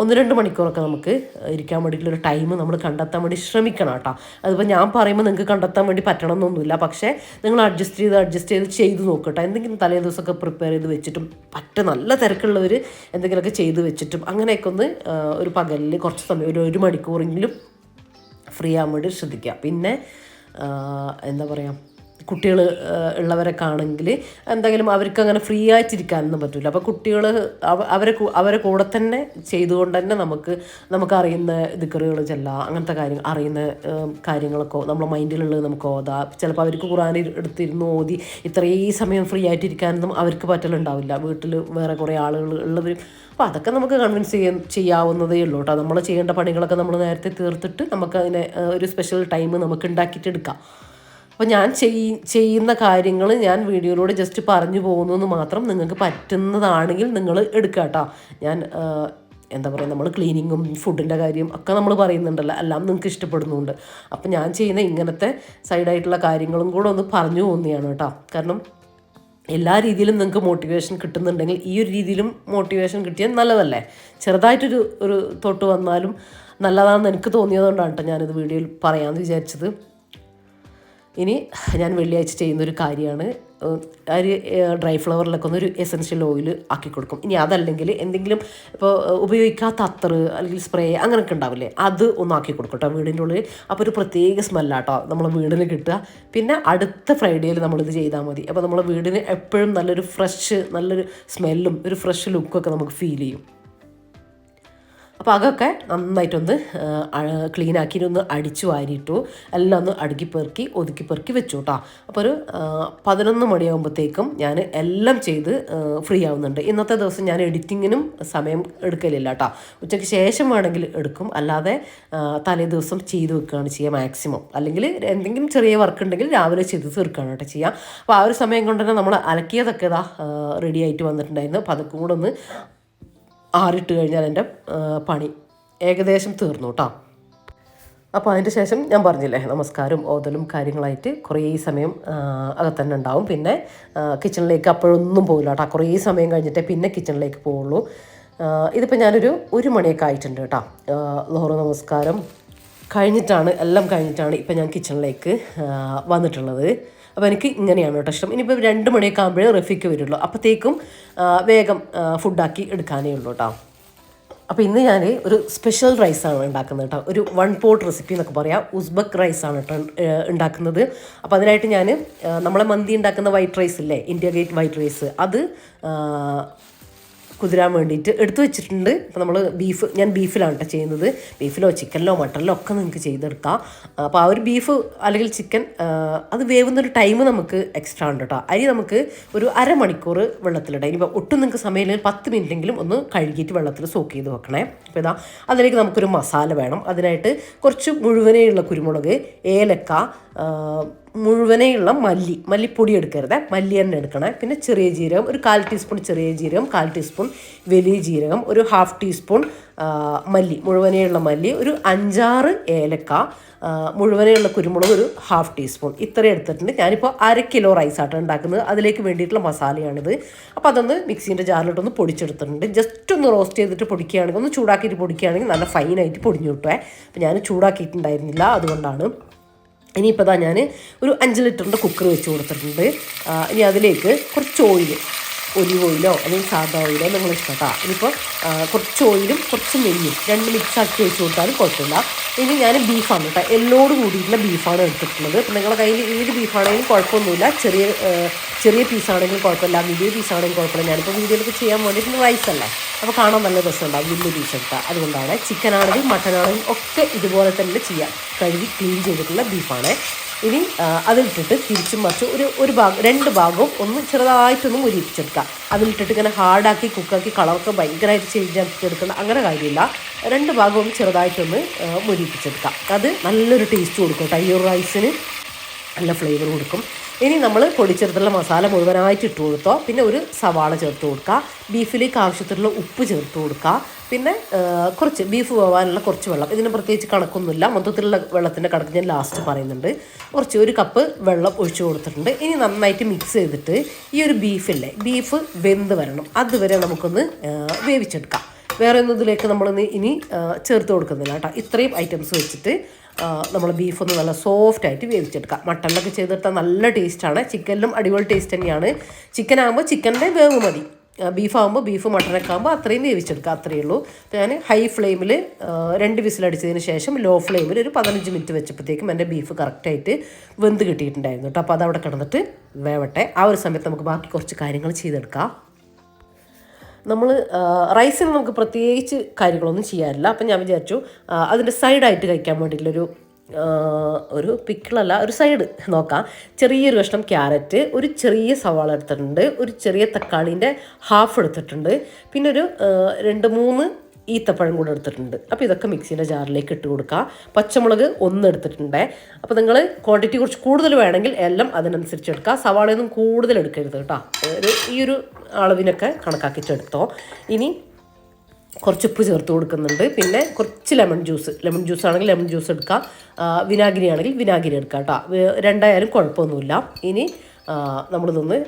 ഒന്ന് 2 മണിക്കൂറൊക്കെ നമുക്ക് ഇരിക്കാൻ വേണ്ടിയിട്ടുള്ളൊരു ടൈം നമ്മൾ കണ്ടെത്താൻ വേണ്ടി ശ്രമിക്കണം കേട്ടോ. അതിപ്പോൾ ഞാൻ പറയുമ്പോൾ നിങ്ങൾക്ക് കണ്ടെത്താൻ വേണ്ടി പറ്റണമെന്നൊന്നുമില്ല. പക്ഷേ നിങ്ങൾ അഡ്ജസ്റ്റ് ചെയ്ത് നോക്കട്ടോ. എന്തെങ്കിലും തലേ ദിവസമൊക്കെ പ്രിപ്പയർ ചെയ്ത് വെച്ചിട്ടും നല്ല തിരക്കുള്ളവർ എന്തെങ്കിലുമൊക്കെ ചെയ്ത് വെച്ചിട്ടും അങ്ങനെയൊക്കെ ഒരു പകലിൽ കുറച്ച് സമയം ഒരു മണിക്കൂറെങ്കിലും ഫ്രീ ആകാൻ വേണ്ടി ശ്രദ്ധിക്കുക. പിന്നെ എന്താ പറയുക, കുട്ടികൾ ഉള്ളവരൊക്കെ ആണെങ്കിൽ എന്തെങ്കിലും അവർക്ക് അങ്ങനെ ഫ്രീ ആയിട്ടിരിക്കാനൊന്നും പറ്റില്ല. അപ്പോൾ കുട്ടികൾ അവരെ കൂടെ തന്നെ ചെയ്തുകൊണ്ട് തന്നെ നമുക്ക് അറിയുന്ന ദിക്റുകൾ ചെല്ലാം, അങ്ങനത്തെ അറിയുന്ന കാര്യങ്ങളൊക്കെ നമ്മളെ മൈൻഡിലുള്ളത് നമുക്ക് ഓതാം. ചിലപ്പോൾ അവർക്ക് ഖുർആൻ എടുത്തിരുന്ന് ഓതി ഇത്രയും സമയം ഫ്രീ ആയിട്ടിരിക്കാനൊന്നും അവർക്ക് പറ്റലുണ്ടാവില്ല. വീട്ടിൽ വേറെ കുറേ ആളുകൾ ഉള്ളവർ. അപ്പോൾ അതൊക്കെ നമുക്ക് കൺവിൻസ് ചെയ്യാവുന്നതേ ഉള്ളൂ കേട്ടോ. നമ്മൾ ചെയ്യേണ്ട പണികളൊക്കെ നമ്മൾ നേരത്തെ തീർത്തിട്ട് നമുക്കതിനെ ഒരു സ്പെഷ്യൽ ടൈം നമുക്ക് ഉണ്ടാക്കിയിട്ട് എടുക്കാം. അപ്പോൾ ഞാൻ ചെയ്യുന്ന കാര്യങ്ങൾ ഞാൻ വീഡിയോയിലൂടെ ജസ്റ്റ് പറഞ്ഞു പോകുന്നു മാത്രം. നിങ്ങൾക്ക് പറ്റുന്നതാണെങ്കിൽ നിങ്ങൾ എടുക്കുക കേട്ടോ. ഞാൻ എന്താ പറയുക, നമ്മൾ ക്ലീനിങ്ങും ഫുഡിൻ്റെ കാര്യം ഒക്കെ നമ്മൾ പറയുന്നുണ്ടല്ലോ, എല്ലാം നിങ്ങൾക്ക് ഇഷ്ടപ്പെടുന്നുണ്ട്. അപ്പോൾ ഞാൻ ചെയ്യുന്ന ഇങ്ങനത്തെ സൈഡായിട്ടുള്ള കാര്യങ്ങളും കൂടെ ഒന്ന് പറഞ്ഞു പോകുന്നതാണ് കേട്ടോ. കാരണം എല്ലാ രീതിയിലും നിങ്ങൾക്ക് മോട്ടിവേഷൻ കിട്ടുന്നുണ്ടെങ്കിൽ ഈ ഒരു രീതിയിലും മോട്ടിവേഷൻ കിട്ടിയാൽ നല്ലതല്ലേ. ചെറുതായിട്ടൊരു തൊട്ട് വന്നാലും നല്ലതാണെന്ന് എനിക്ക് തോന്നിയതുകൊണ്ടാണ് കേട്ടോ ഞാനിത് വീഡിയോയിൽ പറയാമെന്ന് വിചാരിച്ചത്. ഇനി ഞാൻ വെള്ളിയാഴ്ച ചെയ്യുന്നൊരു കാര്യമാണ്, ഒരു ഡ്രൈ ഫ്ലവറിലൊക്കെ ഒരു എസൻഷ്യൽ ഓയിൽ ആക്കി കൊടുക്കും. ഇനി അതല്ലെങ്കിൽ എന്തെങ്കിലും ഇപ്പോൾ ഉപയോഗിക്കാത്ത അത്തർ അല്ലെങ്കിൽ സ്പ്രേ അങ്ങനെയൊക്കെ ഉണ്ടാവില്ലേ, അത് ആക്കി കൊടുക്കും കേട്ടോ വീടിൻ്റെ ഉള്ളിൽ. അപ്പോൾ ഒരു പ്രത്യേക സ്മെല്ലാട്ടോ നമ്മളെ വീടിന് കിട്ടുക. പിന്നെ അടുത്ത ഫ്രൈഡേയിൽ നമ്മളിത് ചെയ്താൽ മതി. അപ്പോൾ നമ്മളെ വീടിന് എപ്പോഴും നല്ലൊരു സ്മെല്ലും ഒരു ഫ്രഷ് ലുക്കൊക്കെ നമുക്ക് ഫീൽ ചെയ്യും. അപ്പോൾ അതൊക്കെ നന്നായിട്ടൊന്ന് ക്ലീനാക്കി അടിച്ചു വാരിയിട്ടു, എല്ലാം അടുക്കി പെറുക്കി ഒതുക്കി പെറുക്കി വെച്ചു കേട്ടോ. അപ്പോൾ ഒരു 11 മണിയാകുമ്പോഴത്തേക്കും ഞാൻ എല്ലാം ചെയ്ത് ഫ്രീ ആവുന്നുണ്ട്. ഇന്നത്തെ ദിവസം ഞാൻ എഡിറ്റിങ്ങിനും സമയം എടുക്കലില്ല കേട്ടോ. ഉച്ചയ്ക്ക് ശേഷം വേണമെങ്കിൽ എടുക്കും, അല്ലാതെ തലേ ദിവസം ചെയ്ത് വെക്കുകയാണ് ചെയ്യുക മാക്സിമം. അല്ലെങ്കിൽ എന്തെങ്കിലും ചെറിയ വർക്ക് ഉണ്ടെങ്കിൽ രാവിലെ ചെയ്ത് തീർക്കുകയാണ് കേട്ടോ ചെയ്യുക. അപ്പോൾ ആ ഒരു സമയം കൊണ്ട് തന്നെ നമ്മൾ അലക്കിയതൊക്കെ റെഡി ആയിട്ട് വന്നിട്ടുണ്ടായിരുന്നു. അപ്പോൾ അതൊക്കെ കൂടെ ആറിട്ട് കഴിഞ്ഞാൽ എൻ്റെ പണി ഏകദേശം തീർന്നു കേട്ടോ. അപ്പോൾ അതിൻ്റെ ശേഷം ഞാൻ പറഞ്ഞില്ലേ, നമസ്കാരം ഓതലും കാര്യങ്ങളായിട്ട് കുറേ സമയം അകത്തന്നെ ഉണ്ടാവും. പിന്നെ കിച്ചണിലേക്ക് അപ്പോഴൊന്നും പോകില്ല കേട്ടോ. കുറേ സമയം കഴിഞ്ഞിട്ടേ പിന്നെ കിച്ചണിലേക്ക് പോവുള്ളൂ. ഇതിപ്പോൾ ഞാനൊരു 1 മണിയൊക്കെ ആയിട്ടുണ്ട് കേട്ടോ. ളുഹർ നമസ്കാരം എല്ലാം കഴിഞ്ഞിട്ടാണ് ഇപ്പം ഞാൻ കിച്ചണിലേക്ക് വന്നിട്ടുള്ളത്. അപ്പോൾ എനിക്ക് ഇങ്ങനെയാണ് കേട്ടോ ഇഷ്ടം. ഇനിയിപ്പോൾ 2 മണിയൊക്കെ ആകുമ്പോഴേ റഫിക്ക് വരുള്ളൂ. അപ്പോഴത്തേക്കും വേഗം ഫുഡാക്കി എടുക്കാനേ ഉള്ളൂ കേട്ടോ. അപ്പോൾ ഇന്ന് ഞാൻ ഒരു സ്പെഷ്യൽ റൈസാണ് ഉണ്ടാക്കുന്നത് കേട്ടോ. ഒരു 1 പോട്ട് റെസിപ്പി എന്നൊക്കെ പറയാം. ഉസ്ബക്ക് റൈസാണ് കേട്ടോ ഉണ്ടാക്കുന്നത്. അപ്പോൾ അതിനായിട്ട് ഞാൻ നമ്മളെ മന്തി ഉണ്ടാക്കുന്ന വൈറ്റ് റൈസ് ഇല്ലേ, ഇന്ത്യ ഗേറ്റ് വൈറ്റ് റൈസ്, അത് കുതിരാൻ വേണ്ടിയിട്ട് എടുത്തു വെച്ചിട്ടുണ്ട്. അപ്പോൾ നമ്മൾ ഞാൻ ബീഫിലാണ് കേട്ടോ ചെയ്യുന്നത്. ബീഫിലോ ചിക്കനിലോ മട്ടനിലോ ഒക്കെ നിങ്ങൾക്ക് ചെയ്തെടുക്കാം. അപ്പോൾ ആ ഒരു ബീഫ് അല്ലെങ്കിൽ ചിക്കൻ അത് വേവുന്നൊരു ടൈം നമുക്ക് എക്സ്ട്രാ ഉണ്ട് കേട്ടോ. അരി നമുക്ക് ഒരു അരമണിക്കൂർ വെള്ളത്തിലിടാം. ഇനിയിപ്പോൾ ഒട്ടും നിങ്ങൾക്ക് സമയമില്ലെങ്കിൽ 10 മിനിറ്റെങ്കിലും ഒന്ന് കഴുകിയിട്ട് വെള്ളത്തിൽ സോക്ക് ചെയ്ത് വെക്കണേ. അപ്പോൾ അതിലേക്ക് നമുക്കൊരു മസാല വേണം. അതിനായിട്ട് കുറച്ച് മുഴുവനെയുള്ള കുരുമുളക്, ഏലക്ക, മുഴുവനെയുള്ള മല്ലിപ്പൊടി എടുക്കരുത്, മല്ലി തന്നെ എടുക്കണേ. പിന്നെ ചെറിയ ജീരകം, ഒരു 1/4 ടീസ്പൂൺ ചെറിയ ജീരകം, 1/4 ടീസ്പൂൺ വലിയ ജീരകം, ഒരു 1/2 ടീസ്പൂൺ മുഴുവനെയുള്ള മല്ലി, ഒരു 5-6 ഏലക്ക, മുഴുവനെയുള്ള കുരുമുളക് ഒരു 1/2 ടീസ്പൂൺ, ഇത്രയും എടുത്തിട്ടുണ്ട്. ഞാനിപ്പോൾ 1/2 കിലോ റൈസാണ് ഉണ്ടാക്കുന്നത്, അതിലേക്ക് വേണ്ടിയിട്ടുള്ള മസാലയാണിത്. അപ്പോൾ അതൊന്ന് മിക്സീൻ്റെ ജാറിലിട്ടൊന്ന് പൊടിച്ചെടുത്തിട്ടുണ്ട്. ജസ്റ്റ് ഒന്ന് റോസ്റ്റ് ചെയ്തിട്ട് പൊടിക്കുകയാണെങ്കിൽ, ഒന്ന് ചൂടാക്കിയിട്ട് പൊടിക്കുകയാണെങ്കിൽ നല്ല ഫൈനായിട്ട് പൊടിഞ്ഞു കിട്ടുമേ. അപ്പോൾ ഞാൻ ചൂടാക്കിയിട്ടുണ്ടായിരുന്നില്ല, അതുകൊണ്ടാണ്. ഇനിയിപ്പോൾ ഞാൻ ഒരു 5 ലിറ്ററിൻ്റെ കുക്കർ വെച്ച് കൊടുത്തിട്ടുണ്ട്. ഇനി അതിലേക്ക് കുറച്ച് ഒലിവ് ഓയിലോ അല്ലെങ്കിൽ സാധാ ഓയിലോ നിങ്ങൾ ഇഷ്ടപ്പെട്ടോ. ഇനിയിപ്പോൾ കുറച്ച് ഓയിലും കുറച്ച് നെയ്യും 2 മിക്സാക്കി വെച്ച് കൊടുത്താലും കുഴപ്പമില്ല. ഇനി ഞാൻ ബീഫാണ് കേട്ടോ, എല്ലോട് കൂടിയിട്ടുള്ള ബീഫാണ് എടുത്തിട്ടുള്ളത്. അപ്പോൾ നിങ്ങളുടെ കയ്യിൽ ഏത് ബീഫാണെങ്കിലും കുഴപ്പമൊന്നുമില്ല, ചെറിയ പീസാണെങ്കിലും കുഴപ്പമില്ല, വലിയ പീസാണെങ്കിലും കുഴപ്പമില്ല. ഞാനിപ്പോൾ വീഡിയോയിലൊക്കെ ചെയ്യാൻ വേണ്ടിയിട്ട് റൈസല്ലേ, അപ്പോൾ കാണാൻ നല്ല രസമുണ്ടാകും വലിയ പീസ് എടുത്താൽ. അതുകൊണ്ടാണ് ചിക്കൻ ആണെങ്കിലും മട്ടൺ ആണെങ്കിലും ഒക്കെ ഇതുപോലെ തന്നെ ചെയ്യാം. കഴുകി ക്ലീൻ ചെയ്തിട്ടുള്ള ബീഫാണ്. ഇനി അതിലിട്ടിട്ട് തിരിച്ചും മറിച്ച് ഒരു ഭാഗം 2 ഭാഗവും ഒന്ന് ചെറുതായിട്ടൊന്ന് മുരിപ്പിച്ചെടുക്കുക. അതിലിട്ടിട്ട് ഇങ്ങനെ ഹാർഡാക്കി കുക്കാക്കി കളറൊക്കെ ഭയങ്കരമായിട്ട് ചേഞ്ച് ആക്കി എടുക്കണം, അങ്ങനെ കാര്യമില്ല. 2 ഭാഗവും ചെറുതായിട്ടൊന്ന് മുരിപ്പിച്ചെടുക്കാം. അത് നല്ലൊരു ടേസ്റ്റ് കൊടുക്കും കേട്ടോ, ഈ റൈസിന് നല്ല ഫ്ലേവർ കൊടുക്കും. ഇനി നമ്മൾ പൊടിച്ചെടുത്തുള്ള മസാല മുഴുവനായിട്ട് ഇട്ട് കൊടുത്തോ. പിന്നെ ഒരു സവാള ചേർത്ത് കൊടുക്കുക, ബീഫിലേക്ക് ആവശ്യത്തിലുള്ള ഉപ്പ് ചേർത്ത് കൊടുക്കുക. പിന്നെ കുറച്ച് ബീഫ് പോകാനുള്ള കുറച്ച് വെള്ളം, ഇതിന് പ്രത്യേകിച്ച് കണക്കൊന്നുമില്ല, മൊത്തത്തിലുള്ള വെള്ളത്തിൻ്റെ കണക്ക് ഞാൻ ലാസ്റ്റ് പറയുന്നുണ്ട്. ഒരു കപ്പ് വെള്ളം ഒഴിച്ച് കൊടുത്തിട്ടുണ്ട്. ഇനി നന്നായിട്ട് മിക്സ് ചെയ്തിട്ട് ഈ ഒരു ബീഫ് വെന്ത് വരണം, അതുവരെ നമുക്കൊന്ന് വേവിച്ചെടുക്കാം. വേറെ ഒന്നും ഇതിലേക്ക് നമ്മളിന്ന് ഇനി ചേർത്ത് കൊടുക്കുന്നില്ല കേട്ടോ. ഇത്രയും ഐറ്റംസ് വെച്ചിട്ട് നമ്മൾ ബീഫൊന്ന് നല്ല സോഫ്റ്റായിട്ട് വേവിച്ചെടുക്കാം. മട്ടണിലൊക്കെ ചെയ്തെടുത്താൽ നല്ല ടേസ്റ്റാണ്, ചിക്കനിലും അടിപൊളി ടേസ്റ്റ് തന്നെയാണ്. ചിക്കനാകുമ്പോൾ ചിക്കൻ്റെ വേവ് മതി, ബീഫാകുമ്പോൾ മട്ടനൊക്കെ ആകുമ്പോൾ അത്രയും വേവിച്ചെടുക്കുക, അത്രയേ ഉള്ളൂ. അപ്പോൾ ഞാൻ ഹൈ ഫ്ലെയിമിൽ 2 വിസിലടിച്ചതിന് ശേഷം ലോ ഫ്ലെയിമിൽ ഒരു 15 മിനിറ്റ് വെച്ചപ്പോഴത്തേക്കും എൻ്റെ ബീഫ് കറക്റ്റായിട്ട് വെന്ത് കിട്ടിയിട്ടുണ്ടായിരുന്നു കേട്ടോ. അപ്പോൾ അതവിടെ കിടന്നിട്ട് വേവട്ടെ. ആ ഒരു സമയത്ത് നമുക്ക് ബാക്കി കുറച്ച് കാര്യങ്ങൾ ചെയ്തെടുക്കാം. നമ്മൾ റൈസിന് നമുക്ക് പ്രത്യേകിച്ച് കാര്യങ്ങളൊന്നും ചെയ്യാറില്ല. അപ്പം ഞാൻ വിചാരിച്ചു അതിൻ്റെ സൈഡായിട്ട് കഴിക്കാൻ വേണ്ടിയിട്ടുള്ളൊരു ഒരു പിക്കിളല്ല, ഒരു സൈഡ് നോക്കാം. ചെറിയൊരു കഷ്ണം ക്യാരറ്റ്, ഒരു ചെറിയ സവാള എടുത്തിട്ടുണ്ട്, ഒരു ചെറിയ തക്കാളീൻ്റെ ഹാഫ് എടുത്തിട്ടുണ്ട്, പിന്നെ ഒരു 2-3 ഈത്തപ്പഴം കൂടെ എടുത്തിട്ടുണ്ട്. അപ്പോൾ ഇതൊക്കെ മിക്സീൻ്റെ ജാറിലേക്ക് ഇട്ട് കൊടുക്കുക. പച്ചമുളക് 1 എടുത്തിട്ടുണ്ട്. അപ്പോൾ നിങ്ങൾ ക്വാണ്ടിറ്റി കുറച്ച് കൂടുതൽ വേണമെങ്കിൽ എല്ലാം അതിനനുസരിച്ച് എടുക്കുക. സവാളയൊന്നും കൂടുതൽ എടുക്കരുത് കേട്ടോ, ഈ ഒരു അളവിനൊക്കെ കണക്കാക്കിയിട്ടെടുത്തോ. ഇനി കുറച്ച് ഉപ്പ് ചേർത്ത് കൊടുക്കുന്നുണ്ട്. പിന്നെ കുറച്ച് ലെമൺ ജ്യൂസ് ആണെങ്കിൽ ലെമൺ ജ്യൂസ് എടുക്കുക, വിനാഗിരി ആണെങ്കിൽ വിനാഗിരി എടുക്കുക കേട്ടോ. രണ്ടായാലും കുഴപ്പമൊന്നുമില്ല. ഇനി നമ്മളിതൊന്ന്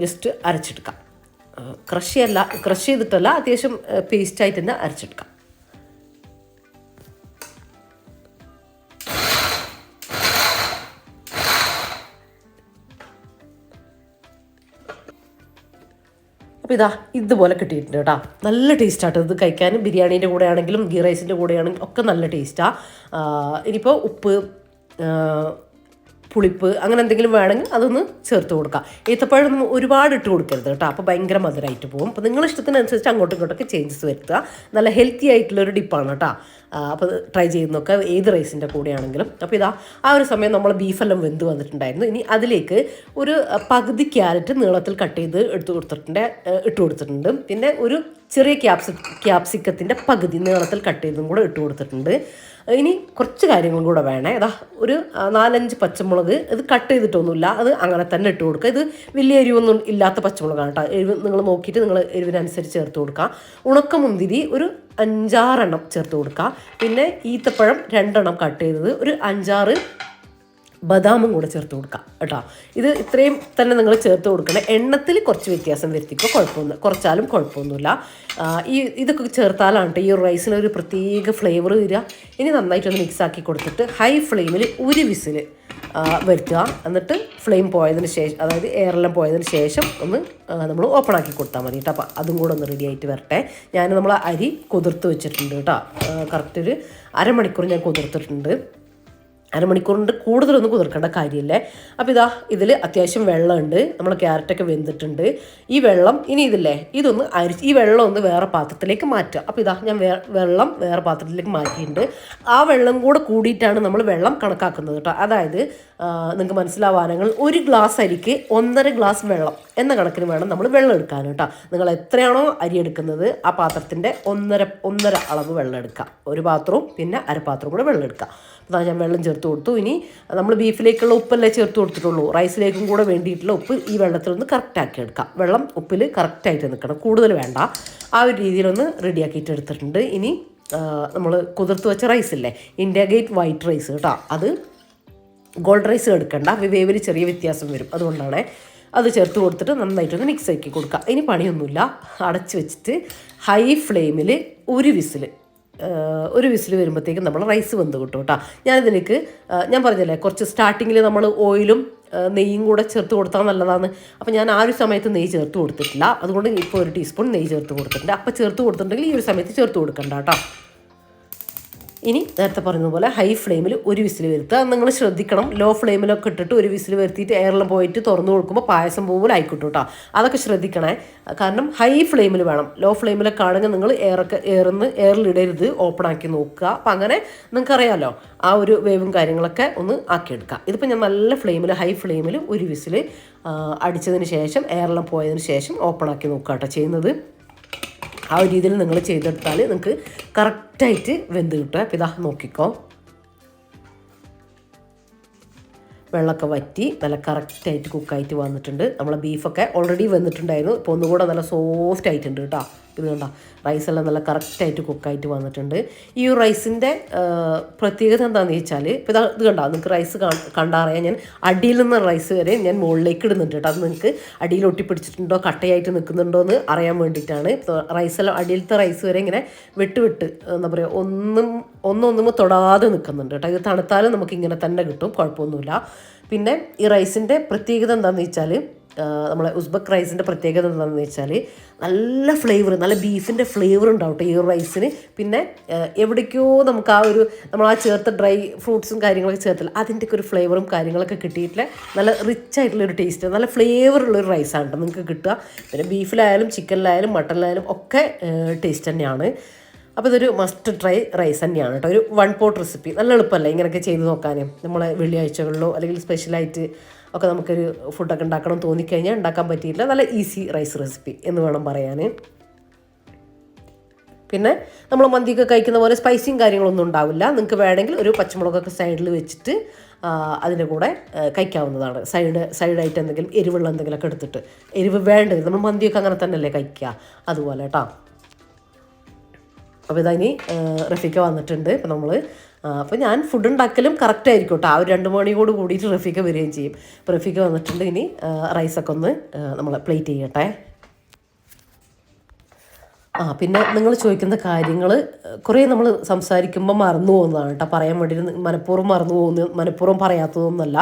ജസ്റ്റ് അരച്ചെടുക്കാം. ക്രഷ് ചെയ്തിട്ടല്ല, അത്യാവശ്യം പേസ്റ്റായിട്ട് തന്നെ അരച്ചെടുക്കാം. അപ്പോൾ ഇതുപോലെ കിട്ടിയിട്ടുണ്ട് കേട്ടോ. നല്ല ടേസ്റ്റാട്ടോ ഇത് കഴിക്കാനും. ബിരിയാണീൻ്റെ കൂടെ ആണെങ്കിലും ഗീ റൈസിൻ്റെ കൂടെ ആണെങ്കിലും ഒക്കെ നല്ല ടേസ്റ്റാണ്. ഇനിയിപ്പോൾ ഉപ്പ്, പുളിപ്പ് അങ്ങനെ എന്തെങ്കിലും വേണമെങ്കിൽ അതൊന്ന് ചേർത്ത് കൊടുക്കാം. ഈത്തപ്പഴം ഒരുപാട് ഇട്ട് കൊടുക്കരുത് കേട്ടോ, അപ്പോൾ ഭയങ്കര മധുരമായിട്ട് പോകും. അപ്പോൾ നിങ്ങളുടെ ഇഷ്ടത്തിനനുസരിച്ച് അങ്ങോട്ടും ഇങ്ങോട്ടൊക്കെ ചേഞ്ചസ് വരുത്തുക. നല്ല ഹെൽത്തി ആയിട്ടുള്ളൊരു ഡിപ്പാണ് കേട്ടോ. അപ്പോൾ ട്രൈ ചെയ്യുന്നൊക്കെ ഏത് റൈസിൻ്റെ കൂടെയാണെങ്കിലും. അപ്പോൾ ആ ഒരു സമയം നമ്മൾ ബീഫെല്ലാം വെന്ത് വന്നിട്ടുണ്ടായിരുന്നു. ഇനി അതിലേക്ക് ഒരു പകുതി ക്യാരറ്റ് നീളത്തിൽ കട്ട് ചെയ്ത് ഇട്ട് കൊടുത്തിട്ടുണ്ട്. പിന്നെ ഒരു ചെറിയ ക്യാപ്സിക്കത്തിൻ്റെ പകുതി നീളത്തിൽ കട്ട് ചെയ്തും കൂടെ ഇട്ട് കൊടുത്തിട്ടുണ്ട്. ഇനി കുറച്ച് കാര്യങ്ങളും കൂടെ വേണേ. ഒരു 4-5 പച്ചമുളക്, ഇത് കട്ട് ചെയ്തിട്ടൊന്നുമില്ല, അത് അങ്ങനെ തന്നെ ഇട്ട് കൊടുക്കുക. ഇത് വലിയ എരിവൊന്നും ഇല്ലാത്ത പച്ചമുളകാണ് കേട്ടോ. എരിവ് നിങ്ങൾ നോക്കിയിട്ട് നിങ്ങൾ എരിവിനനുസരിച്ച് ചേർത്ത് കൊടുക്കുക. ഉണക്കമുന്തിരി ഒരു 5-6 ചേർത്ത് കൊടുക്കുക. പിന്നെ ഈത്തപ്പഴം 2 കട്ട് ചെയ്തത്, ഒരു 5-6 ബദാമും കൂടെ ചേർത്ത് കൊടുക്കാം കേട്ടോ. ഇത് ഇത്രയും തന്നെ നിങ്ങൾ ചേർത്ത് കൊടുക്കണേ. എണ്ണത്തിൽ കുറച്ച് വ്യത്യാസം വരുത്തിക്കോ, കുറച്ചാലും കുഴപ്പമൊന്നുമില്ല. ഇതൊക്കെ ചേർത്താലാണ് ഈ റൈസിന് ഒരു പ്രത്യേക ഫ്ലേവർ വരിക. ഇനി നന്നായിട്ടൊന്ന് മിക്സാക്കി കൊടുത്തിട്ട് ഹൈ ഫ്ലെയിമിൽ 1 വിസിൽ വരുത്തുക. എന്നിട്ട് ഫ്ലെയിം പോയതിന് ശേഷം, അതായത് എയറെല്ലാം പോയതിന് ശേഷം ഒന്ന് നമ്മൾ ഓപ്പൺ ആക്കി കൊടുത്താൽ മതി കേട്ടോ. അപ്പോൾ അതും കൂടെ ഒന്ന് റെഡി ആയിട്ട് വരട്ടെ. നമ്മൾ അരി കുതിർത്ത് വെച്ചിട്ടുണ്ട് കേട്ടോ. കറക്റ്റ് ഒരു അരമണിക്കൂർ ഞാൻ കുതിർത്തിട്ടുണ്ട്. അരമണിക്കൂറിൻ്റെ കൂടുതലൊന്നും കുതിർക്കേണ്ട കാര്യമില്ലേ. അപ്പോൾ ഇതിൽ അത്യാവശ്യം വെള്ളമുണ്ട്, നമ്മൾ ക്യാരറ്റൊക്കെ വെന്തിട്ടുണ്ട്. ഈ വെള്ളം ഇനി ഇതൊന്ന് ഈ വെള്ളം ഒന്ന് വേറെ പാത്രത്തിലേക്ക് മാറ്റുക. അപ്പോൾ ഞാൻ വെള്ളം വേറെ പാത്രത്തിലേക്ക് മാറ്റിയിട്ടുണ്ട്. ആ വെള്ളം കൂടെ കൂടിയിട്ടാണ് നമ്മൾ വെള്ളം കണക്കാക്കുന്നത് കേട്ടോ. അതായത് നിങ്ങൾക്ക് മനസ്സിലാവാനെങ്കിൽ 1 ഗ്ലാസ് അരിക്ക് 1.5 ഗ്ലാസ് വെള്ളം എന്ന കണക്കിന് വേണം നമ്മൾ വെള്ളം എടുക്കാൻ കേട്ടോ. നിങ്ങൾ എത്രയാണോ അരി എടുക്കുന്നത് ആ പാത്രത്തിൻ്റെ 1.5 അളവ് വെള്ളം എടുക്കുക. ഒരു പാത്രവും പിന്നെ അരപ്പാത്രവും കൂടെ വെള്ളം എടുക്കുക. അപ്പോൾ ഞാൻ വെള്ളം ചേർത്ത് ചേർത്ത് കൊടുത്തു. ഇനി നമ്മൾ ബീഫിലേക്കുള്ള ഉപ്പല്ലേ ചേർത്ത് കൊടുത്തിട്ടുള്ളൂ, റൈസിലേക്കും കൂടെ വേണ്ടിയിട്ടുള്ള ഉപ്പ് ഈ വെള്ളത്തിൽ നിന്ന് കറക്റ്റാക്കി എടുക്കാം. വെള്ളം ഉപ്പിൽ കറക്റ്റായിട്ട് നിൽക്കണം, കൂടുതൽ വേണ്ട. ആ ഒരു രീതിയിലൊന്ന് റെഡിയാക്കിയിട്ട് എടുത്തിട്ടുണ്ട്. ഇനി നമ്മൾ കുതിർത്ത് വെച്ച റൈസില്ലേ, ഇന്ത്യ ഗേറ്റ് വൈറ്റ് റൈസ് കേട്ടോ, അത് ഗോൾഡ് റൈസ് എടുക്കണ്ട, വേവിൽ ചെറിയ വ്യത്യാസം വരും, അതുകൊണ്ടാണ്. അത് ചേർത്ത് കൊടുത്തിട്ട് നന്നായിട്ടൊന്ന് മിക്സ് ആക്കി കൊടുക്കുക. ഇനി പണിയൊന്നുമില്ല, അടച്ച് വെച്ചിട്ട് ഹൈ ഫ്ലെയിമിൽ ഒരു വിസിൽ വരുമ്പോഴത്തേക്കും നമ്മൾ റൈസ് വെന്ത് കിട്ടും കേട്ടോ. ഞാനിതിലേക്ക് ഞാൻ പറഞ്ഞില്ലേ കുറച്ച് സ്റ്റാർട്ടിങ്ങിൽ നമ്മൾ ഓയിലും നെയ്യും കൂടെ ചേർത്ത് കൊടുത്താൽ നല്ലതാണ്. അപ്പോൾ ഞാൻ ആ ഒരു സമയത്ത് നെയ്യ് ചേർത്ത് കൊടുത്തിട്ടില്ല, അതുകൊണ്ട് ഇപ്പോൾ 1 ടീസ്പൂൺ നെയ്യ് ചേർത്ത് കൊടുത്തിട്ടുണ്ട്. അപ്പോൾ ചേർത്ത് കൊടുത്തിട്ടുണ്ടെങ്കിൽ ഈ ഒരു സമയത്ത് ചേർത്ത് കൊടുക്കണ്ട കേട്ടോ. ഇനി നേരത്തെ പറഞ്ഞതുപോലെ ഹൈ ഫ്ലെയിമിൽ ഒരു വിസിൽ വരുത്തുക. നിങ്ങൾ ശ്രദ്ധിക്കണം, ലോ ഫ്ലെയിമിലൊക്കെ ഇട്ടിട്ട് ഒരു വിസിൽ വരുത്തിയിട്ട് എയറിലും പോയിട്ട് തുറന്നു കൊടുക്കുമ്പോൾ പായസം പോലെ ആയിക്കോട്ടെ കേട്ടോ. അതൊക്കെ ശ്രദ്ധിക്കണേ, കാരണം ഹൈ ഫ്ലെയിമിൽ വേണം. ലോ ഫ്ലെയിമിലൊക്കെ ആണെങ്കിൽ നിങ്ങൾ എയറിലിടരുത്, ഓപ്പൺ ആക്കി നോക്കുക. അപ്പം അങ്ങനെ നിങ്ങൾക്കറിയാമല്ലോ ആ ഒരു വേവും കാര്യങ്ങളൊക്കെ ഒന്ന് ആക്കിയെടുക്കുക. ഇതിപ്പോൾ ഞാൻ നല്ല ഫ്ലെയിമിൽ ഹൈ ഫ്ലെയിമിൽ ഒരു വിസിൽ അടിച്ചതിന് ശേഷം എയറെല്ലാം പോയതിന് ശേഷം ഓപ്പൺ ആക്കി നോക്കുക കേട്ടോ ചെയ്യുന്നത്. ആ ഒരു രീതിയിൽ നിങ്ങൾ ചെയ്തെടുത്താൽ നിങ്ങൾക്ക് കറക്റ്റായിട്ട് വെന്ത് കിട്ടുക. അപ്പോൾ ഇതാ നോക്കിക്കോ, വെള്ളമൊക്കെ വറ്റി നല്ല കറക്റ്റായിട്ട് കുക്കായിട്ട് വന്നിട്ടുണ്ട്. നമ്മളെ ബീഫൊക്കെ ഓൾറെഡി വെന്തിട്ടുണ്ടായിരുന്നു, ഇപ്പോൾ ഒന്നുകൂടെ നല്ല സോഫ്റ്റ് ആയിട്ടുണ്ട് കേട്ടോ. ഇത് കണ്ടോ, റൈസെല്ലാം നല്ല കറക്റ്റായിട്ട് കുക്കായിട്ട് വന്നിട്ടുണ്ട്. ഈ റൈസിൻ്റെ പ്രത്യേകത എന്താണെന്ന് ചോദിച്ചാൽ, ഇപ്പോൾ ഇത് കണ്ടോ, നിങ്ങൾക്ക് റൈസ് കണ്ടറിയാം. ഞാൻ അടിയിൽ നിന്ന് റൈസ് വരെ ഞാൻ മുകളിലേക്ക് ഇടുന്നുണ്ട് കേട്ടോ. അത് നിങ്ങൾക്ക് അടിയിൽ ഒട്ടിപ്പിടിച്ചിട്ടുണ്ടോ കട്ടയായിട്ട് നിൽക്കുന്നുണ്ടോ എന്ന് അറിയാൻ വേണ്ടിയിട്ടാണ്. ഇപ്പോൾ റൈസെല്ലാം അടിയിലത്തെ റൈസ് വരെ ഇങ്ങനെ വിട്ട് എന്താ പറയുക, ഒന്നും തൊടാതെ നിൽക്കുന്നുണ്ട് കേട്ടോ. ഇത് തണുത്താലും നമുക്ക് ഇങ്ങനെ തന്നെ കിട്ടും, കുഴപ്പമൊന്നുമില്ല. പിന്നെ ഈ റൈസിൻ്റെ പ്രത്യേകത എന്താണെന്ന് വെച്ചാൽ, നമ്മളെ ഉസ്ബക്ക് റൈസിൻ്റെ പ്രത്യേകത എന്താണെന്ന് വെച്ചാൽ നല്ല ഫ്ലേവർ, നല്ല ബീഫിൻ്റെ ഫ്ലേവർ ഉണ്ടാവും കേട്ടോ ഈ റൈസിന്. പിന്നെ എവിടേക്കോ നമുക്ക് ആ ഒരു നമ്മൾ ആ ചേർത്ത ഡ്രൈ ഫ്രൂട്ട്സും കാര്യങ്ങളൊക്കെ ചേർത്തില്ല, അതിൻ്റെയൊക്കെ ഒരു ഫ്ലേവറും കാര്യങ്ങളൊക്കെ കിട്ടിയിട്ടില്ല. നല്ല റിച്ച് ആയിട്ടുള്ളൊരു ടേസ്റ്റ്, നല്ല ഫ്ലേവറുള്ളൊരു റൈസാണ് കേട്ടോ നിങ്ങൾക്ക് കിട്ടുക. പിന്നെ ബീഫിലായാലും ചിക്കനിലായാലും മട്ടനിലായാലും ഒക്കെ ടേസ്റ്റ് തന്നെയാണ്. അപ്പോൾ ഇതൊരു മസ്റ്റ് ട്രൈ റൈസ് തന്നെയാണ് കേട്ടോ. ഒരു 1 പോട്ട് റെസിപ്പി, നല്ല എളുപ്പമല്ല ഇങ്ങനെയൊക്കെ ചെയ്ത് നോക്കാനും. നമ്മളെ വെള്ളിയാഴ്ചകളിലോ അല്ലെങ്കിൽ സ്പെഷ്യലായിട്ട് ഒക്കെ നമുക്കൊരു ഫുഡൊക്കെ ഉണ്ടാക്കണം തോന്നിക്കഴിഞ്ഞാൽ ഉണ്ടാക്കാൻ പറ്റിയില്ല, നല്ല ഈസി റൈസ് റെസിപ്പി എന്ന് വേണം പറയാൻ. പിന്നെ നമ്മൾ മന്തിയൊക്കെ കഴിക്കുന്ന പോലെ സ്പൈസിയും കാര്യങ്ങളൊന്നും ഉണ്ടാവില്ല. നിങ്ങൾക്ക് വേണമെങ്കിൽ ഒരു പച്ചമുളകൊക്കെ സൈഡിൽ വെച്ചിട്ട് അതിൻ്റെ കൂടെ കഴിക്കാവുന്നതാണ്. സൈഡായിട്ട് എന്തെങ്കിലും എരിവുള്ള എന്തെങ്കിലുമൊക്കെ എടുത്തിട്ട്, എരിവ് വേണ്ടത് നമ്മൾ മന്തിയൊക്കെ അങ്ങനെ തന്നെയല്ലേ കഴിക്കുക, അതുപോലെ കേട്ടോ. അപ്പോൾ ഇതാ ഇനി റഫീക്ക വന്നിട്ടുണ്ട്. ഇപ്പോൾ നമ്മൾ അപ്പോൾ ഞാൻ ഫുഡ് ഉണ്ടാക്കലും കറക്റ്റ് ആയിരിക്കും കേട്ടോ. ആ ഒരു 2 മണിയോട് കൂടിയിട്ട് റഫീക്ക വരികയും ചെയ്യും. അപ്പോൾ റഫീക്ക വന്നിട്ടുണ്ട്. ഇനി റൈസൊക്കെ ഒന്ന് നമ്മൾ പ്ലേറ്റ് ചെയ്യട്ടെ. പിന്നെ നിങ്ങൾ ചോദിക്കുന്ന കാര്യങ്ങൾ കുറേ നമ്മൾ സംസാരിക്കുമ്പോൾ മറന്നു പോകുന്നതാണ് കേട്ടോ. പറയാൻ വേണ്ടി മനഃപൂർവ്വം പറയാത്തതൊന്നുമല്ല.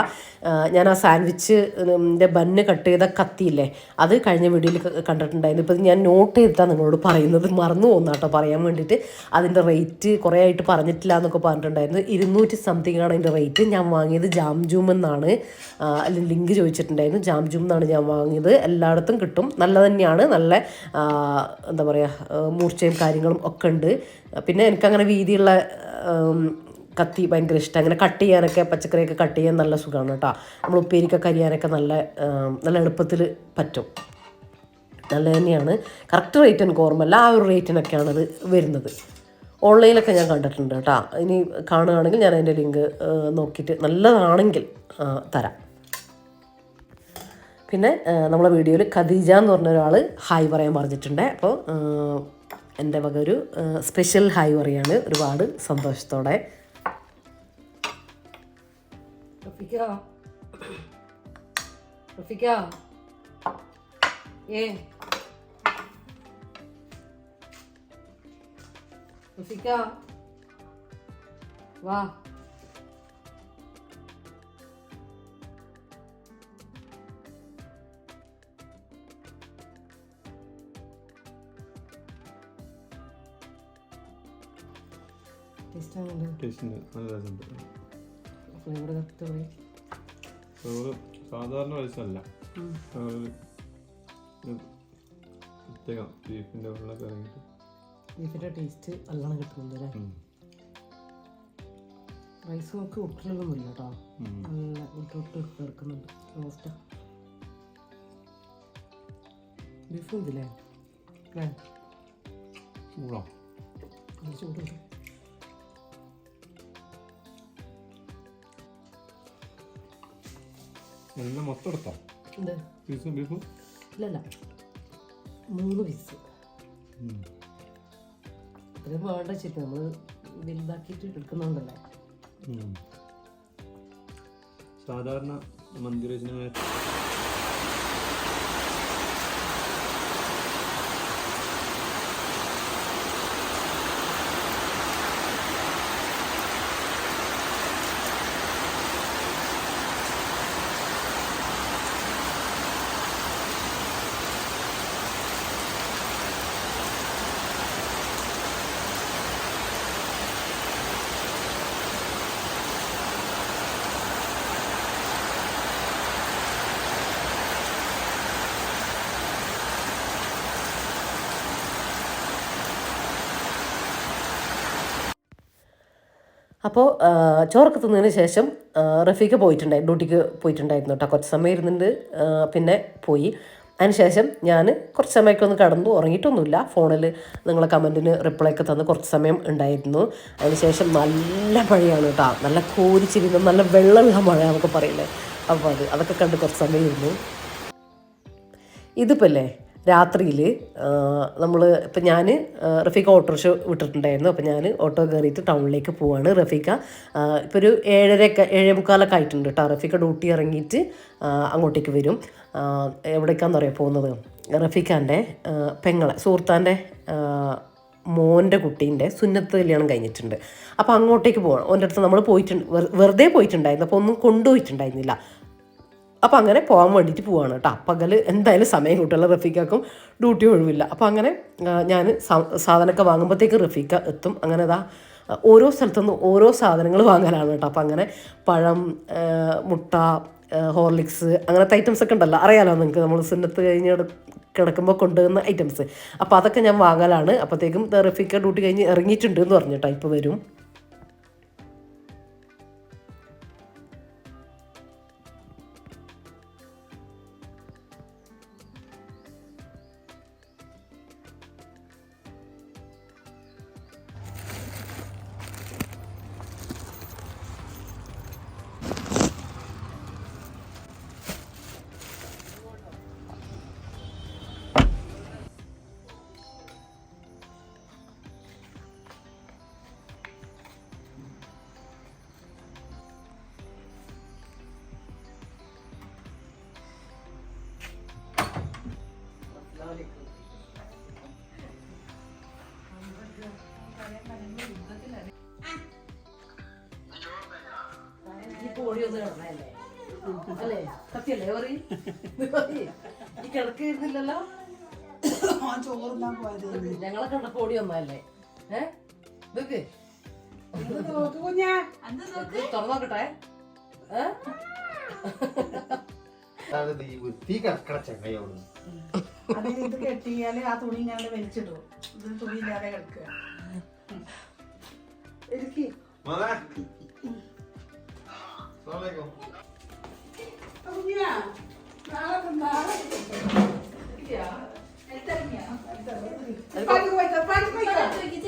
ഞാൻ ആ സാൻഡ്വിച്ചിൻ്റെ ബന്ന് കട്ട് ചെയ്ത കത്തിയില്ലേ, അത് കഴിഞ്ഞ വീഡിയോയിൽ കണ്ടിട്ടുണ്ടായിരുന്നു. ഇപ്പോൾ ഞാൻ നോട്ട് ചെയ്തിട്ടാണ് നിങ്ങളോട് പറയുന്നത്, മറന്നു പോകുന്ന കേട്ടോ പറയാൻ വേണ്ടിയിട്ട്. അതിൻ്റെ റേറ്റ് കുറേ ആയിട്ട് പറഞ്ഞിട്ടില്ല എന്നൊക്കെ പറഞ്ഞിട്ടുണ്ടായിരുന്നു. 200 സംതിങ് ആണ് അതിൻ്റെ റേറ്റ്. ഞാൻ വാങ്ങിയത് ജാംജൂം എന്നാണ്, അതിൽ ലിങ്ക് ചോദിച്ചിട്ടുണ്ടായിരുന്നു. ജാംജൂം എന്നാണ് ഞാൻ വാങ്ങിയത്. എല്ലായിടത്തും കിട്ടും, നല്ല തന്നെയാണ്, നല്ല എന്താ പറയുക മൂർച്ചയും കാര്യങ്ങളും ഒക്കെ ഉണ്ട്. പിന്നെ എനിക്കങ്ങനെ വീതിയുള്ള കത്തി ഭയങ്കര ഇഷ്ടം. അങ്ങനെ കട്ട് ചെയ്യാനൊക്കെ, പച്ചക്കറിയൊക്കെ കട്ട് ചെയ്യാൻ നല്ല സുഖമാണ് കേട്ടോ. നമ്മൾ ഉപ്പേരിക്കൊക്കെ അരിയാനൊക്കെ നല്ല എളുപ്പത്തിൽ പറ്റും, നല്ല തന്നെയാണ്. കറക്റ്റ് റേറ്റ് എനിക്ക് ഓർമ്മയില്ല, ആ ഒരു റേറ്റിനൊക്കെയാണത് വരുന്നത്. ഓൺലൈനിലൊക്കെ ഞാൻ കണ്ടിട്ടുണ്ട് കേട്ടോ. ഇനി കാണുകയാണെങ്കിൽ ഞാൻ അതിൻ്റെ ലിങ്ക് നോക്കിയിട്ട് നല്ലതാണെങ്കിൽ തരാം. പിന്നെ നമ്മളെ വീഡിയോയിൽ ഖദീജ എന്ന് പറഞ്ഞ ഒരാൾ ഹായ് പറയാൻ പറഞ്ഞിട്ടുണ്ട്. അപ്പോൾ എൻ്റെ വക ഒരു സ്പെഷ്യൽ ഹായ് പറയാണ്, ഒരുപാട് സന്തോഷത്തോടെ. വാ സാധാരണ റൈസല്ല, ബീഫിൻ്റെ ഉള്ളൊക്കെ ഇറങ്ങിയിട്ട് ബീഫിൻ്റെ ടേസ്റ്റ് നല്ലോണം കിട്ടുന്നുണ്ട് അല്ലേ. റൈസ് നമുക്ക് ഒട്ടിലൊന്നുമില്ല കേട്ടോ, നല്ല ഒട്ട് കിടക്കുന്നുണ്ട്. റോസ്റ്റാ ബീഫ് ഇതില്ലേ ചൂടുണ്ട്. എല്ലാം മൊത്തം എടുത്താ എന്ത് പീസും ബീഫും ഇല്ലല്ല 3 പീസ് ഇത്രയും വേണ്ട വെച്ചിട്ട് നമ്മൾ വലുതാക്കിയിട്ട് എടുക്കുന്നുണ്ടല്ലോ. സാധാരണ മന്തി റൈസിന് അപ്പോൾ ചോറൊക്കെ തിന്നതിന് ശേഷം റഫീഖ ഡ്യൂട്ടിക്ക് പോയിട്ടുണ്ടായിരുന്നു കേട്ടോ. കുറച്ച് സമയം ഇരുന്നിട്ട് പിന്നെ പോയി. അതിന് ശേഷം ഞാൻ കുറച്ച് സമയമൊക്കെ ഒന്ന് കടന്നു, ഉറങ്ങിയിട്ടൊന്നുമില്ല. ഫോണിൽ നിങ്ങളെ കമൻറ്റിന് റിപ്ലൈ ഒക്കെ തന്ന് കുറച്ച് സമയം ഉണ്ടായിരുന്നു. അതിന് ശേഷം നല്ല മഴയാണ് കേട്ടോ, നല്ല കോരിച്ചിരുന്ന നല്ല വെള്ളമുള്ള മഴ നമുക്ക് പറയില്ലേ. അപ്പോൾ അതൊക്കെ കണ്ട് കുറച്ച് സമയം ഇരുന്നു. ഇതിപ്പോൾ അല്ലേ രാത്രിയിൽ നമ്മൾ ഇപ്പം ഞാൻ റഫീഖ ഓട്ടോറിക്ഷ വിട്ടിട്ടുണ്ടായിരുന്നു. അപ്പോൾ ഞാൻ ഓട്ടോ കയറിയിട്ട് ടൗണിലേക്ക് പോവാണ്. റഫീഖ ഇപ്പോൾ ഒരു 7:45 ആയിട്ടുണ്ട് കേട്ടോ. റഫീഖ ഡ്യൂട്ടി ഇറങ്ങിയിട്ട് അങ്ങോട്ടേക്ക് വരും. എവിടേക്കാണെന്ന് പറയാൻ പോകുന്നത്, റഫീഖാൻ്റെ സുഹൃത്താൻ്റെ മോൻ്റെ കുട്ടീൻ്റെ സുന്നത്ത് കല്യാണം കഴിഞ്ഞിട്ടുണ്ട്. അപ്പോൾ അങ്ങോട്ടേക്ക് പോകണം. ഓൻ്റെ അടുത്ത് നമ്മൾ വെറുതെ പോയിട്ടുണ്ടായിരുന്നു, അപ്പോൾ ഒന്നും കൊണ്ടുപോയിട്ടുണ്ടായിരുന്നില്ല. അപ്പോൾ അങ്ങനെ പോകാൻ വേണ്ടിയിട്ട് പോവാണ് കേട്ടോ. പകൽ എന്തായാലും സമയം കിട്ടുമല്ലോ, റഫീഖാക്കും ഡ്യൂട്ടി ഒഴിവില്ല. അപ്പോൾ അങ്ങനെ ഞാൻ സാധനമൊക്കെ വാങ്ങുമ്പോഴത്തേക്ക് റഫീഖ എത്തും. അങ്ങനെ ഓരോ സ്ഥലത്തുനിന്ന് ഓരോ സാധനങ്ങൾ വാങ്ങാനാണ് കേട്ടോ. അപ്പോൾ അങ്ങനെ പഴം, മുട്ട, ഹോർലിക്സ് അങ്ങനത്തെ ഐറ്റംസ് ഒക്കെ ഉണ്ടല്ലോ, അറിയാലോ നിങ്ങൾക്ക്, നമ്മൾ സുന്നത്ത് കഴിഞ്ഞ് കിടക്കുമ്പോൾ കൊണ്ടുവന്ന ഐറ്റംസ്. അപ്പോൾ അതൊക്കെ ഞാൻ വാങ്ങലാണ്. അപ്പോഴത്തേക്കും റഫീഖ ഡ്യൂട്ടി കഴിഞ്ഞ് ഇറങ്ങിയിട്ടുണ്ട് എന്ന് പറഞ്ഞു കേട്ടോ. ഇപ്പോൾ വരും. അല്ലേ സത്യല്ലേ പറയും ഈ കിടക്കിരുന്നില്ലല്ലോ, ഞങ്ങളെ കണ്ടപ്പോ ഓടി വന്നല്ലേ. ഇതൊക്കെ തുറന്നോക്കട്ടെ. ഇത് കെട്ടിയാല് ആ തുണി ഇങ്ങനെ വലിച്ചിട്ടു. ഇത് തുണി ഇല്ലാതെ കിടക്കുക.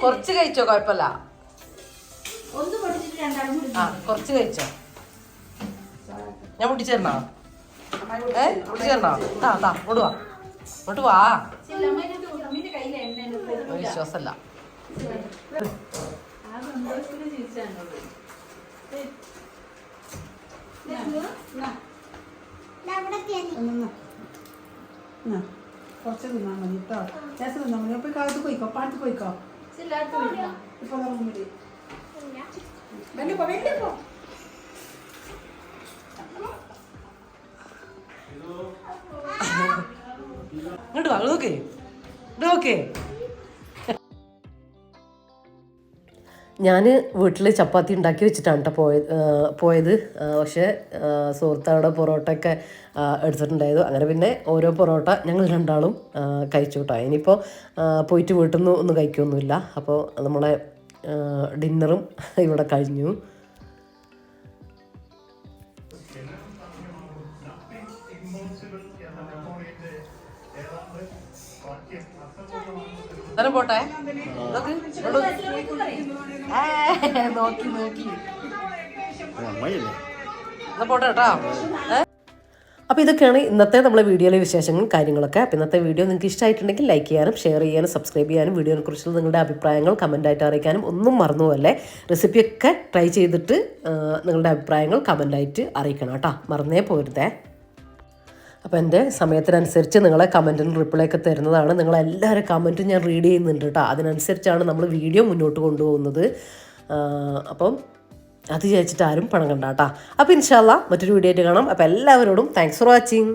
കുറച്ച് കഴിച്ചോ, കുഴപ്പമില്ല. കുറച്ച് കഴിച്ചോ. ഞാൻ പൊട്ടിച്ചേരണോ? പൊട്ടിച്ചേരണോ? ഓടുവാ, ഇങ്ങോട്ട് വാ. വിശ്വാസല്ല. കുറച്ച് തിന്നാൻ മതി കേട്ടോ. ചേച്ചി തിന്നാൻ മതി. അപ്പൊ കാലത്ത് പോയിക്കോ, പാടത്ത് പോയിക്കോ. ഇപ്പൊ റൂമില് ഇങ്ങോട്ട് വാ, നോക്കേ. ഞാൻ വീട്ടിൽ ചപ്പാത്തി ഉണ്ടാക്കി വെച്ചിട്ടാണ് കേട്ടോ പോയത്. പക്ഷേ സുഹൃത്ത് അവിടെ പൊറോട്ടയൊക്കെ എടുത്തിട്ടുണ്ടായത്. അങ്ങനെ പിന്നെ ഓരോ പൊറോട്ട ഞങ്ങൾ രണ്ടാളും കഴിച്ചു കേട്ടോ. ഇനിയിപ്പോൾ പോയിട്ട് വീട്ടിൽ നിന്ന് ഒന്നും കഴിക്കുകയൊന്നുമില്ല. അപ്പോൾ നമ്മളെ ഡിന്നറും ഇവിടെ കഴിഞ്ഞു. പോട്ടെ, നോക്കി പോട്ടെ കേട്ടോ. അപ്പോൾ ഇതൊക്കെയാണ് ഇന്നത്തെ നമ്മളെ വീഡിയോയിലെ വിശേഷങ്ങളും കാര്യങ്ങളൊക്കെ. അപ്പോൾ ഇന്നത്തെ വീഡിയോ നിങ്ങൾക്ക് ഇഷ്ടമായിട്ടുണ്ടെങ്കിൽ ലൈക്ക് ചെയ്യാനും ഷെയർ ചെയ്യാനും സബ്സ്ക്രൈബ് ചെയ്യാനും വീഡിയോയെക്കുറിച്ചുള്ള നിങ്ങളുടെ അഭിപ്രായങ്ങൾ കമൻറ്റായിട്ട് അറിയിക്കാനും ഒന്നും മറന്നുപോലെ. റെസിപ്പിയൊക്കെ ട്രൈ ചെയ്തിട്ട് നിങ്ങളുടെ അഭിപ്രായങ്ങൾ കമൻറ്റായിട്ട് അറിയിക്കണം കേട്ടോ, മറന്നേ പോരുതേ. അപ്പോൾ എൻ്റെ സമയത്തിനനുസരിച്ച് നിങ്ങളെ കമൻറ്റിന് റിപ്ലൈ ഒക്കെ തരുന്നതാണ്. നിങ്ങളെല്ലാവരും കമൻറ്റും ഞാൻ റീഡ് ചെയ്യുന്നുണ്ട് കേട്ടോ. അതിനനുസരിച്ചാണ് നമ്മൾ വീഡിയോ മുന്നോട്ട് കൊണ്ടുപോകുന്നത്. അപ്പം അത് വിചാരിച്ചിട്ട് ആരും പണം കണ്ട കേട്ടോ. അപ്പോൾ ഇൻഷാ അല്ലാഹ് മറ്റൊരു വീഡിയോ ആയിട്ട് കാണാം. അപ്പോൾ എല്ലാവരോടും താങ്ക്സ് ഫോർ വാച്ചിങ്.